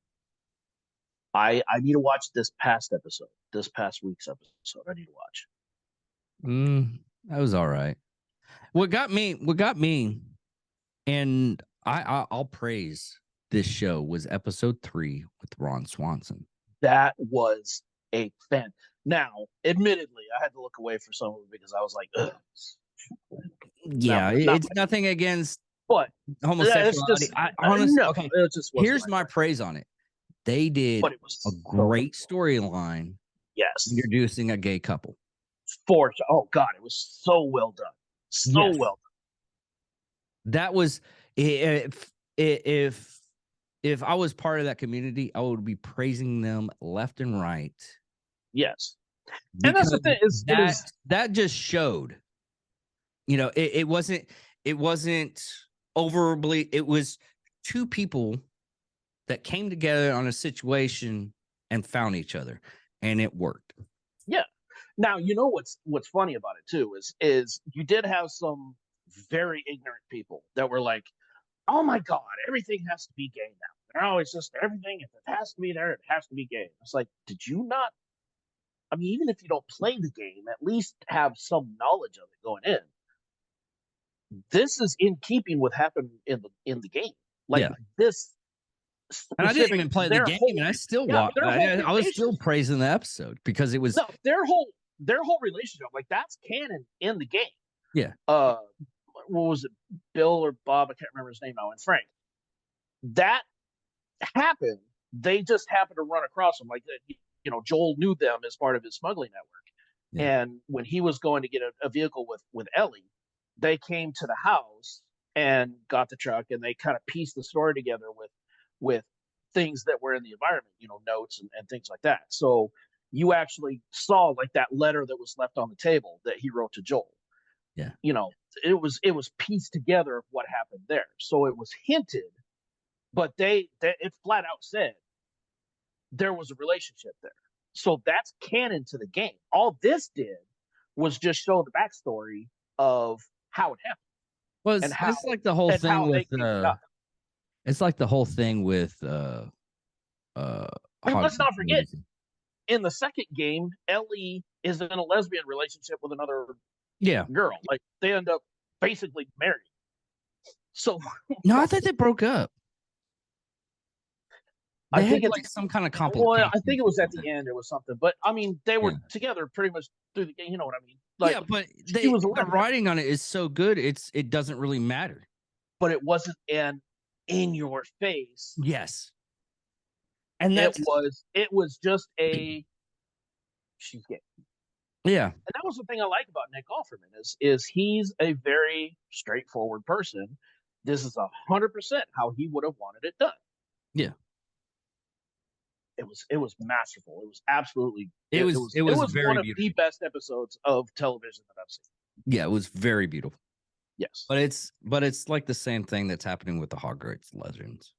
Speaker 3: I need to watch this past week's episode. I need to watch.
Speaker 2: That was all right. What got me, and I'll praise this show was episode 3 with Ron Swanson.
Speaker 3: That was a fan. Now, admittedly, I had to look away for some of it because I was like, ugh.
Speaker 2: Yeah,
Speaker 3: not
Speaker 2: it's nothing against
Speaker 3: But
Speaker 2: homosexuality.
Speaker 3: no,
Speaker 2: okay.
Speaker 3: it just wasn't
Speaker 2: Here's my praise on it. They did
Speaker 3: but it was
Speaker 2: a great storyline
Speaker 3: yes.
Speaker 2: introducing a gay couple.
Speaker 3: Oh God, it was so well done. So
Speaker 2: Yes.
Speaker 3: well done.
Speaker 2: That was if I was part of that community, I would be praising them left and right.
Speaker 3: Yes. And that's the thing is
Speaker 2: that just showed, you know, it wasn't overly, it was two people that came together on a situation and found each other, and it worked.
Speaker 3: Yeah. Now, you know what's funny about it too is you did have some very ignorant people that were like, oh my God, everything has to be gay now. No, it's just everything. If it has to be there, it has to be gay. It's like, did you not? I mean, even if you don't play the game, at least have some knowledge of it going in. This is in keeping with happened in the game. Like this.
Speaker 2: And I didn't even play the game, and I still watched. I was still praising the episode because it was
Speaker 3: their whole relationship. Like that's canon in the game.
Speaker 2: Yeah.
Speaker 3: What was it, Bill or Bob? I can't remember his name now. And Frank. That happened. They just happened to run across him. Like you know, Joel knew them as part of his smuggling network. Yeah. And when he was going to get a vehicle with Ellie, they came to the house and got the truck, and they kind of pieced the story together with things that were in the environment, you know, notes and things like that. So you actually saw like that letter that was left on the table that he wrote to Joel.
Speaker 2: Yeah.
Speaker 3: You know, it was pieced together of what happened there. So it was hinted, but it flat out said there was a relationship there. So that's canon to the game. All this did was just show the backstory of how it happened.
Speaker 2: Well, it's like the whole thing with it's like the whole thing with
Speaker 3: let's not forget, in the second game, Ellie is in a lesbian relationship with another girl. Like they end up basically married. So
Speaker 2: no, I thought they broke up. I think it's like some kind of complication.
Speaker 3: Well, I think it was at the end. It was something, but I mean, they were together pretty much through the game. You know what I mean? Like,
Speaker 2: but the writing on it is so good. It doesn't really matter.
Speaker 3: But it wasn't in your face.
Speaker 2: Yes, and
Speaker 3: it was just a she's gay.
Speaker 2: Yeah,
Speaker 3: and that was the thing I like about Nick Offerman is he's a very straightforward person. This is 100% how he would have wanted it done.
Speaker 2: Yeah.
Speaker 3: It was masterful. It was absolutely.
Speaker 2: It was very
Speaker 3: one of
Speaker 2: beautiful.
Speaker 3: the best episodes of television that I've seen.
Speaker 2: Yeah, it was very beautiful.
Speaker 3: Yes,
Speaker 2: but it's like the same thing that's happening with the Hogwarts Legends,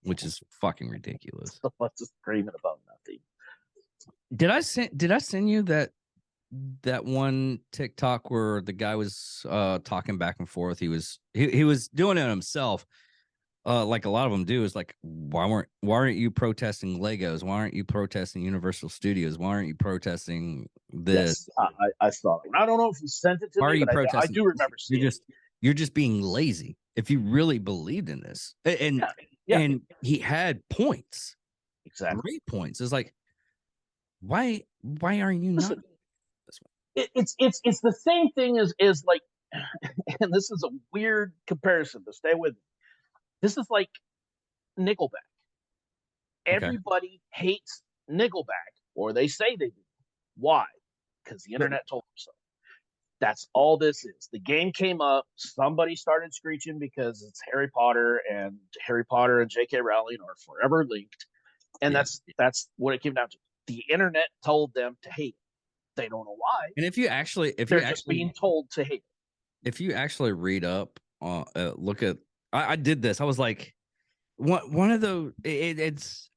Speaker 2: which is fucking ridiculous.
Speaker 3: Let's just screaming about nothing.
Speaker 2: Did I send you that one TikTok where the guy was talking back and forth? He was doing it himself. Like a lot of them do, is like, why aren't you protesting Legos? Why aren't you protesting Universal Studios? Why aren't you protesting this?
Speaker 3: Yes, I saw it. I don't know if you sent it to
Speaker 2: why
Speaker 3: me.
Speaker 2: Are you
Speaker 3: but
Speaker 2: protesting?
Speaker 3: I do remember seeing
Speaker 2: you're just being lazy. If you really believed in this, and he had points,
Speaker 3: exactly,
Speaker 2: great points. It's like, why are you not?
Speaker 3: It's the same thing as like, and this is a weird comparison, but stay with me. This is like Nickelback. Everybody hates Nickelback, or they say they do. Why? Because the internet told them so. That's all this is. The game came up. Somebody started screeching because it's Harry Potter and J.K. Rowling are forever linked. And that's what it came down to. The internet told them to hate it. They don't know why.
Speaker 2: And if
Speaker 3: they're just being told to hate it.
Speaker 2: If you actually read up, look at, I did this. I was like, one of the it's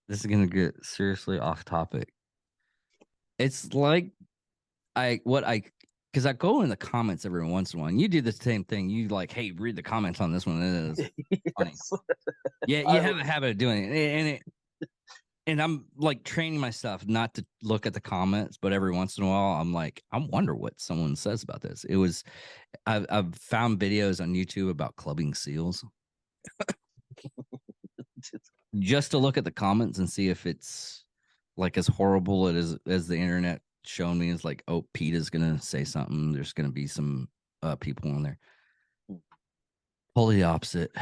Speaker 2: this is gonna get seriously off topic. It's like because I go in the comments every once in a while. And you do the same thing. You like, hey, read the comments on this one. It is funny. Yeah, you have a habit of doing it, and and I'm like training myself not to look at the comments, but every once in a while, I'm like, I wonder what someone says about this. I've found videos on YouTube about clubbing seals just to look at the comments and see if it's like as horrible as the internet shown me. Is like, oh, PETA's gonna say something. There's gonna be some people on there. Totally the opposite.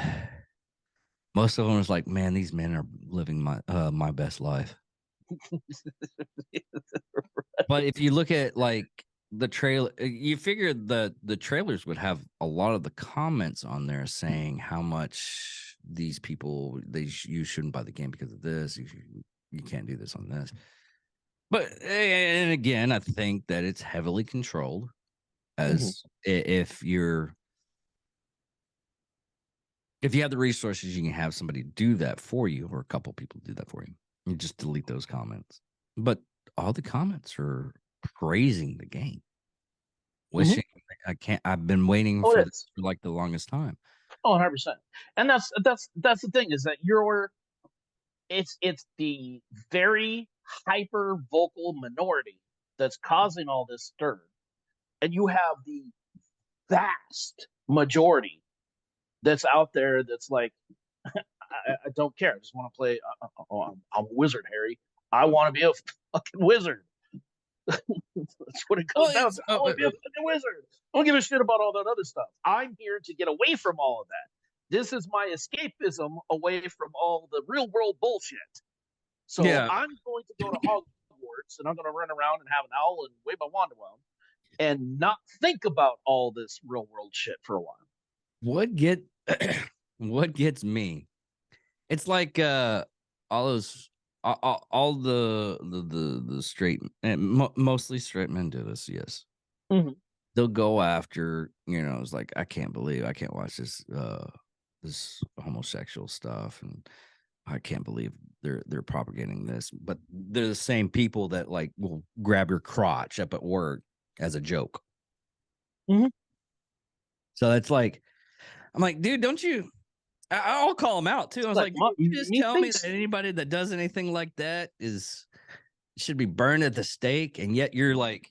Speaker 2: Most of them was like, man, these men are living my best life. But if you look at like the trailer, you figure the trailers would have a lot of the comments on there saying how much these people you shouldn't buy the game because of this. You can't do this on this. But and again, I think that it's heavily controlled as if you have the resources, you can have somebody do that for you, or a couple people do that for you. You just delete those comments. But all the comments are praising the game. Wishing I've been waiting for this for like the longest time.
Speaker 3: Oh, 100%. And that's the thing, is that it's the very hyper vocal minority that's causing all this stir. And you have the vast majority that's out there that's like, I don't care. I just want to play. I'm a wizard, Harry. I want to be a fucking wizard. That's what it comes down to. I want to be a fucking wizard. I don't give a shit about all that other stuff. I'm here to get away from all of that. This is my escapism away from all the real world bullshit. So I'm going to go to Hogwarts and I'm going to run around and have an owl and wave my wand around and not think about all this real world shit for a while.
Speaker 2: What gets me? It's like all those all the straight and mostly straight men do this. Yes, they'll go after, it's like, I can't watch this this homosexual stuff, and I can't believe they're propagating this. But they're the same people that like will grab your crotch up at work as a joke. So it's like, I'm like, dude, don't you? I'll call them out too. I was like, you just tell me that anybody that does anything like that should be burned at the stake, and yet you're like,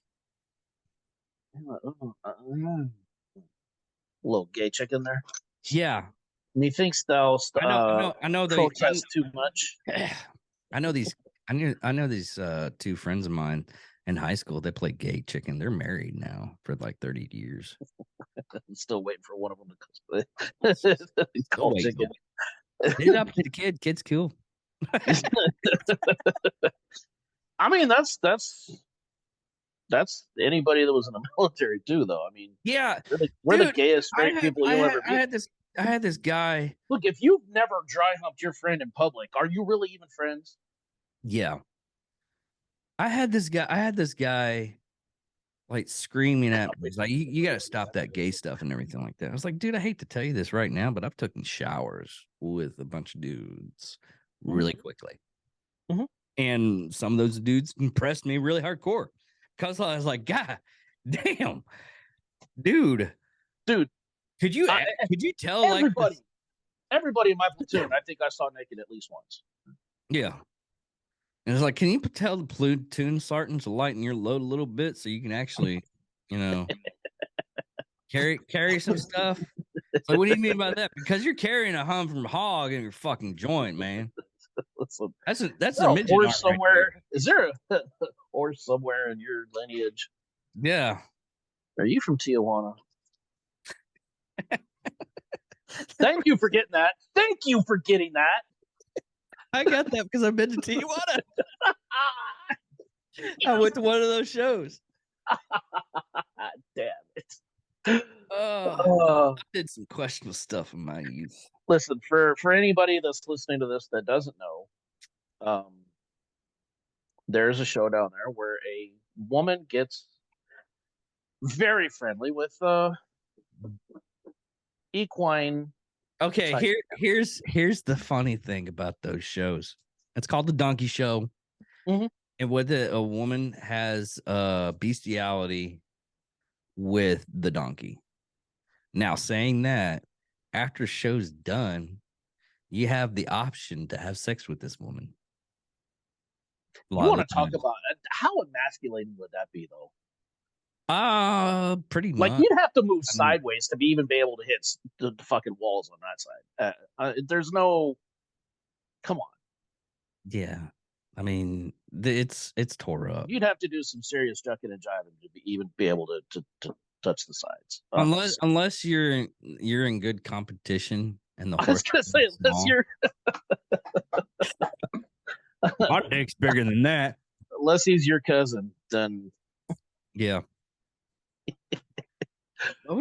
Speaker 3: little gay chick in there.
Speaker 2: Yeah.
Speaker 3: Methinks thou
Speaker 2: I know
Speaker 3: protest too much.
Speaker 2: I know these two friends of mine in high school. They play gay chicken. They're married now for like 30 years.
Speaker 3: I'm still waiting for one of them to call chicken.
Speaker 2: Dude, up to the kid. Kid's cool.
Speaker 3: I mean, that's anybody that was in the military too, though. I mean,
Speaker 2: yeah,
Speaker 3: we're the gayest straight people you'll ever meet.
Speaker 2: I had this guy.
Speaker 3: Look, if you've never dry humped your friend in public, are you really even friends?
Speaker 2: Yeah. I had this guy like screaming at me. He's like, you got to stop that gay stuff and everything like that. I was like, dude, I hate to tell you this right now, but I've taken showers with a bunch of dudes really quickly. And some of those dudes impressed me really hardcore, because I was like, God damn, dude, could you tell
Speaker 3: everybody in my platoon, I think I saw naked at least once.
Speaker 2: Yeah. And it's like, can you tell the platoon sergeant to lighten your load a little bit so you can actually, carry some stuff? So what do you mean by that? Because you're carrying a hum from hog in your fucking joint, man.
Speaker 3: Listen,
Speaker 2: that's a midget
Speaker 3: horse somewhere. Right. Is there a horse somewhere in your lineage?
Speaker 2: Yeah.
Speaker 3: Are you from Tijuana? Thank you for getting that. Thank you for getting that.
Speaker 2: I got that because I've been to Tijuana. I went to one of those shows.
Speaker 3: Damn it.
Speaker 2: I did some questionable stuff in my youth.
Speaker 3: Listen, for anybody that's listening to this that doesn't know, there's a show down there where a woman gets very friendly with equine.
Speaker 2: Okay, here's the funny thing about those shows. It's called The Donkey Show. And whether a woman has bestiality with the donkey. Now, saying that, after show's done, you have the option to have sex with this woman. A
Speaker 3: You
Speaker 2: lot
Speaker 3: want
Speaker 2: of
Speaker 3: to
Speaker 2: the
Speaker 3: talk
Speaker 2: time.
Speaker 3: about how emasculating would that be, though?
Speaker 2: Pretty
Speaker 3: Like,
Speaker 2: much.
Speaker 3: you'd have to move
Speaker 2: I mean-
Speaker 3: sideways to even be able to hit the fucking walls on that side. There's no. Come on.
Speaker 2: Yeah. I mean, it's tore up.
Speaker 3: You'd have to do some serious jucking and jiving to even be able to touch the sides.
Speaker 2: Unless you're in good competition and the
Speaker 3: I was
Speaker 2: horse.
Speaker 3: gonna say, unless you're
Speaker 2: My dick's bigger than that.
Speaker 3: unless he's your cousin, then
Speaker 2: Yeah. Well,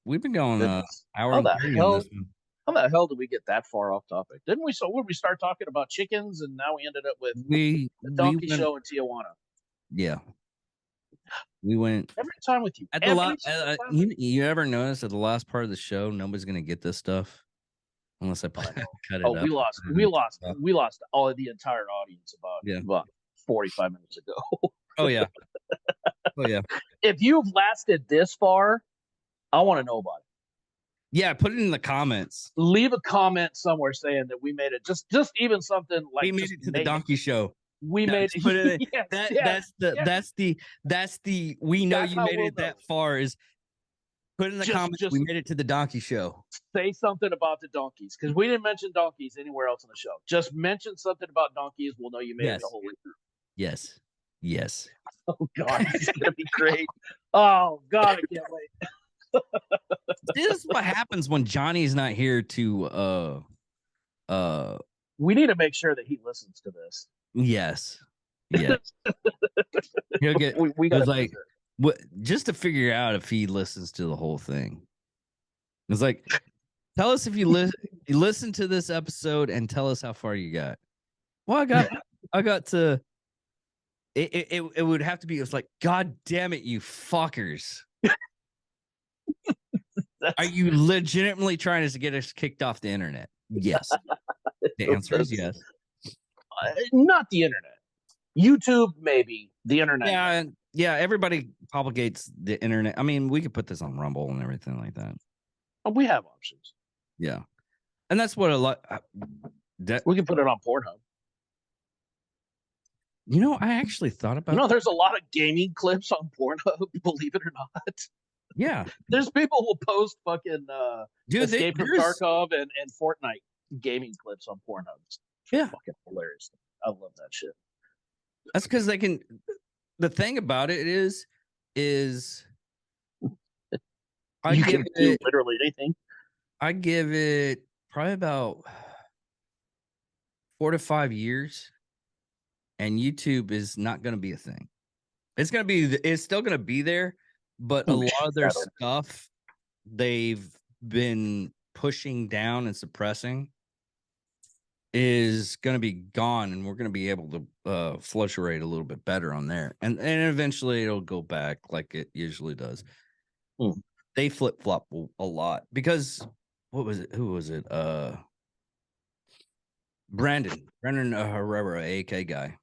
Speaker 2: we've been going
Speaker 3: that's-
Speaker 2: hour
Speaker 3: how
Speaker 2: and
Speaker 3: the
Speaker 2: 30
Speaker 3: hell-
Speaker 2: on this one.
Speaker 3: how the hell did we get that far off topic? Didn't we? So when we start talking about chickens, and now we ended up with
Speaker 2: We
Speaker 3: the donkey
Speaker 2: went,
Speaker 3: show in Tijuana.
Speaker 2: yeah. We went
Speaker 3: Every time with you.
Speaker 2: at the
Speaker 3: Every
Speaker 2: last.
Speaker 3: single time.
Speaker 2: You ever notice at the last part of the show, nobody's gonna get this stuff unless I cut it
Speaker 3: Oh,
Speaker 2: up.
Speaker 3: we lost all of the entire audience about 45 minutes ago.
Speaker 2: Oh yeah. Oh yeah.
Speaker 3: If you've lasted this far, I want to know about it.
Speaker 2: Yeah. Put it in the comments.
Speaker 3: Leave a comment somewhere saying that we made it. Just even something like
Speaker 2: We made
Speaker 3: just
Speaker 2: it to the donkey show.
Speaker 3: We
Speaker 2: No,
Speaker 3: made
Speaker 2: just put it in.
Speaker 3: Yes,
Speaker 2: That's the we know
Speaker 3: That's
Speaker 2: you
Speaker 3: how
Speaker 2: made
Speaker 3: we'll
Speaker 2: it that
Speaker 3: know.
Speaker 2: far is put in the comments we made it to the donkey show.
Speaker 3: say something about the donkeys, because we didn't mention donkeys anywhere else in the show. Just mention something about donkeys. We'll know you made it the whole way through.
Speaker 2: Yes. Yes.
Speaker 3: Oh God, this is gonna be great. Oh God, I can't wait.
Speaker 2: This is what happens when Johnny's not here to
Speaker 3: We need to make sure that he listens to this.
Speaker 2: yes. Yes. He'll get
Speaker 3: We got
Speaker 2: like what just to figure out if he listens to the whole thing. It's like tell us if you listen to this episode and tell us how far you got. Well, I got to it would have to be, it was like, God damn it, you fuckers. Are you legitimately trying to get us kicked off the internet? Yes. The answer is yes.
Speaker 3: Not the internet. YouTube, maybe. The internet.
Speaker 2: Yeah, yeah. Everybody propagates the internet. I mean, we could put this on Rumble and everything like that.
Speaker 3: We have options.
Speaker 2: Yeah, and that's what a lot.
Speaker 3: We can put it on Pornhub.
Speaker 2: You know, I actually thought about.
Speaker 3: There's a lot of gaming clips on Pornhub. Believe it or not.
Speaker 2: Yeah,
Speaker 3: There's people who post fucking
Speaker 2: dude,
Speaker 3: Escape from Tarkov and Fortnite gaming clips on Pornhub. It's
Speaker 2: Yeah.
Speaker 3: fucking hilarious. I love that shit.
Speaker 2: That's because they can. The thing about it is I
Speaker 3: You
Speaker 2: give
Speaker 3: can do
Speaker 2: it.
Speaker 3: literally anything.
Speaker 2: I give it probably about 4 to 5 years, and YouTube is not going to be a thing. It's still going to be there, but a lot of their stuff they've been pushing down and suppressing is going to be gone, and we're going to be able to fluctuate a little bit better on there, and eventually it'll go back like it usually does. They flip flop a lot because what was it? Who was it? Brandon Herrera, AK guy.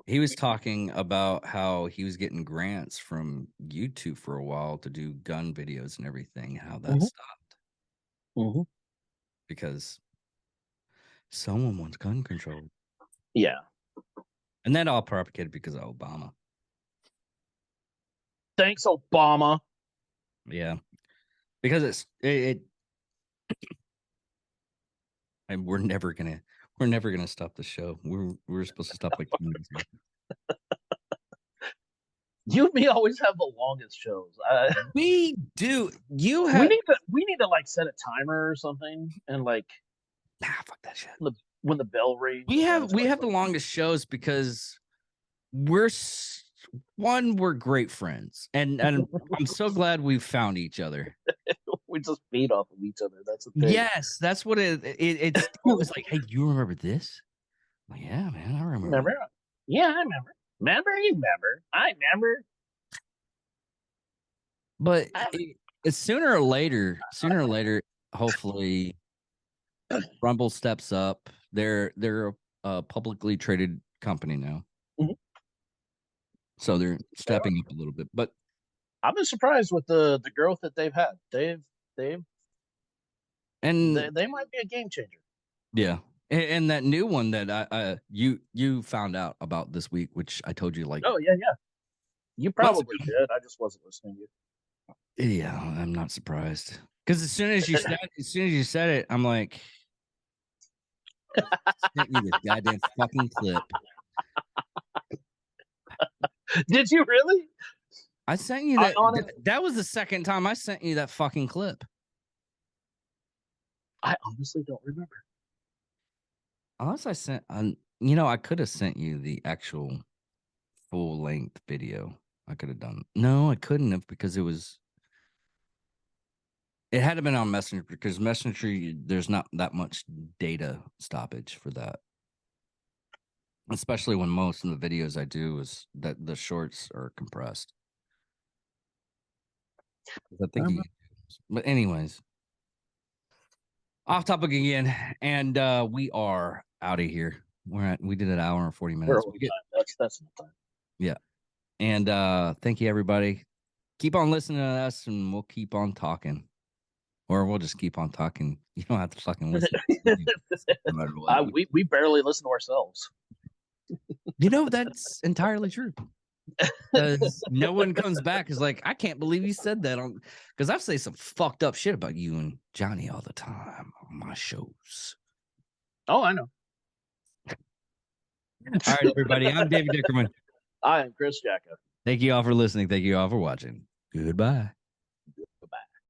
Speaker 2: He was talking about how he was getting grants from YouTube for a while to do gun videos and everything. How that stopped because someone wants gun control.
Speaker 3: Yeah.
Speaker 2: And that all propagated because of Obama.
Speaker 3: Thanks, Obama.
Speaker 2: Yeah, because it and we're never gonna stop the show. We're supposed to stop like 2 minutes ago.
Speaker 3: You and me always have the longest shows.
Speaker 2: We do. You
Speaker 3: we
Speaker 2: have
Speaker 3: need to like set a timer or something, and like
Speaker 2: fuck that shit.
Speaker 3: When the bell rings.
Speaker 2: We have the longest shows because we're great friends, and I'm so glad we found each other.
Speaker 3: We just feed off of each other. That's the thing.
Speaker 2: Yes, that's what it was like. Hey, you remember this? Like, yeah, man, I remember.
Speaker 3: Yeah, I remember. Remember, you remember. I remember.
Speaker 2: But sooner or later, hopefully, Rumble steps up. They're a publicly traded company now, so they're stepping up a little bit. But
Speaker 3: I've been surprised with the growth that they've had. They might be a game changer.
Speaker 2: Yeah, And that new one that you found out about this week, which I told you like,
Speaker 3: Oh yeah, yeah. You probably did. I just wasn't listening to you.
Speaker 2: yeah, I'm not surprised because as soon as you said it, I'm like, sent you this goddamn fucking clip.
Speaker 3: Did you really?
Speaker 2: I sent you
Speaker 3: I
Speaker 2: that.
Speaker 3: honest-
Speaker 2: That was the second time I sent you that fucking clip.
Speaker 3: I honestly don't remember.
Speaker 2: Unless I sent, I could have sent you the actual full length video. I could have done. No, I couldn't have because it had to been on Messenger because Messenger, there's not that much data stoppage for that. Especially when most of the videos I do is that the shorts are compressed. I think but anyways, off topic again, and we are out of here. We did an hour and 40
Speaker 3: We're
Speaker 2: minutes.
Speaker 3: over time. That's the time.
Speaker 2: Yeah. And thank you everybody. Keep on listening to us and we'll keep on talking. Or we'll just keep on talking. You don't have to fucking listen. No matter what.
Speaker 3: We barely listen to ourselves.
Speaker 2: That's entirely true. Because no one comes back is like, I can't believe you said that on because I say some fucked up shit about you and Johnny all the time on my shows.
Speaker 3: Oh, I know.
Speaker 2: All right, everybody. I'm David Dickerman.
Speaker 3: I am Chris Jacka.
Speaker 2: Thank you all for listening. Thank you all for watching. Goodbye.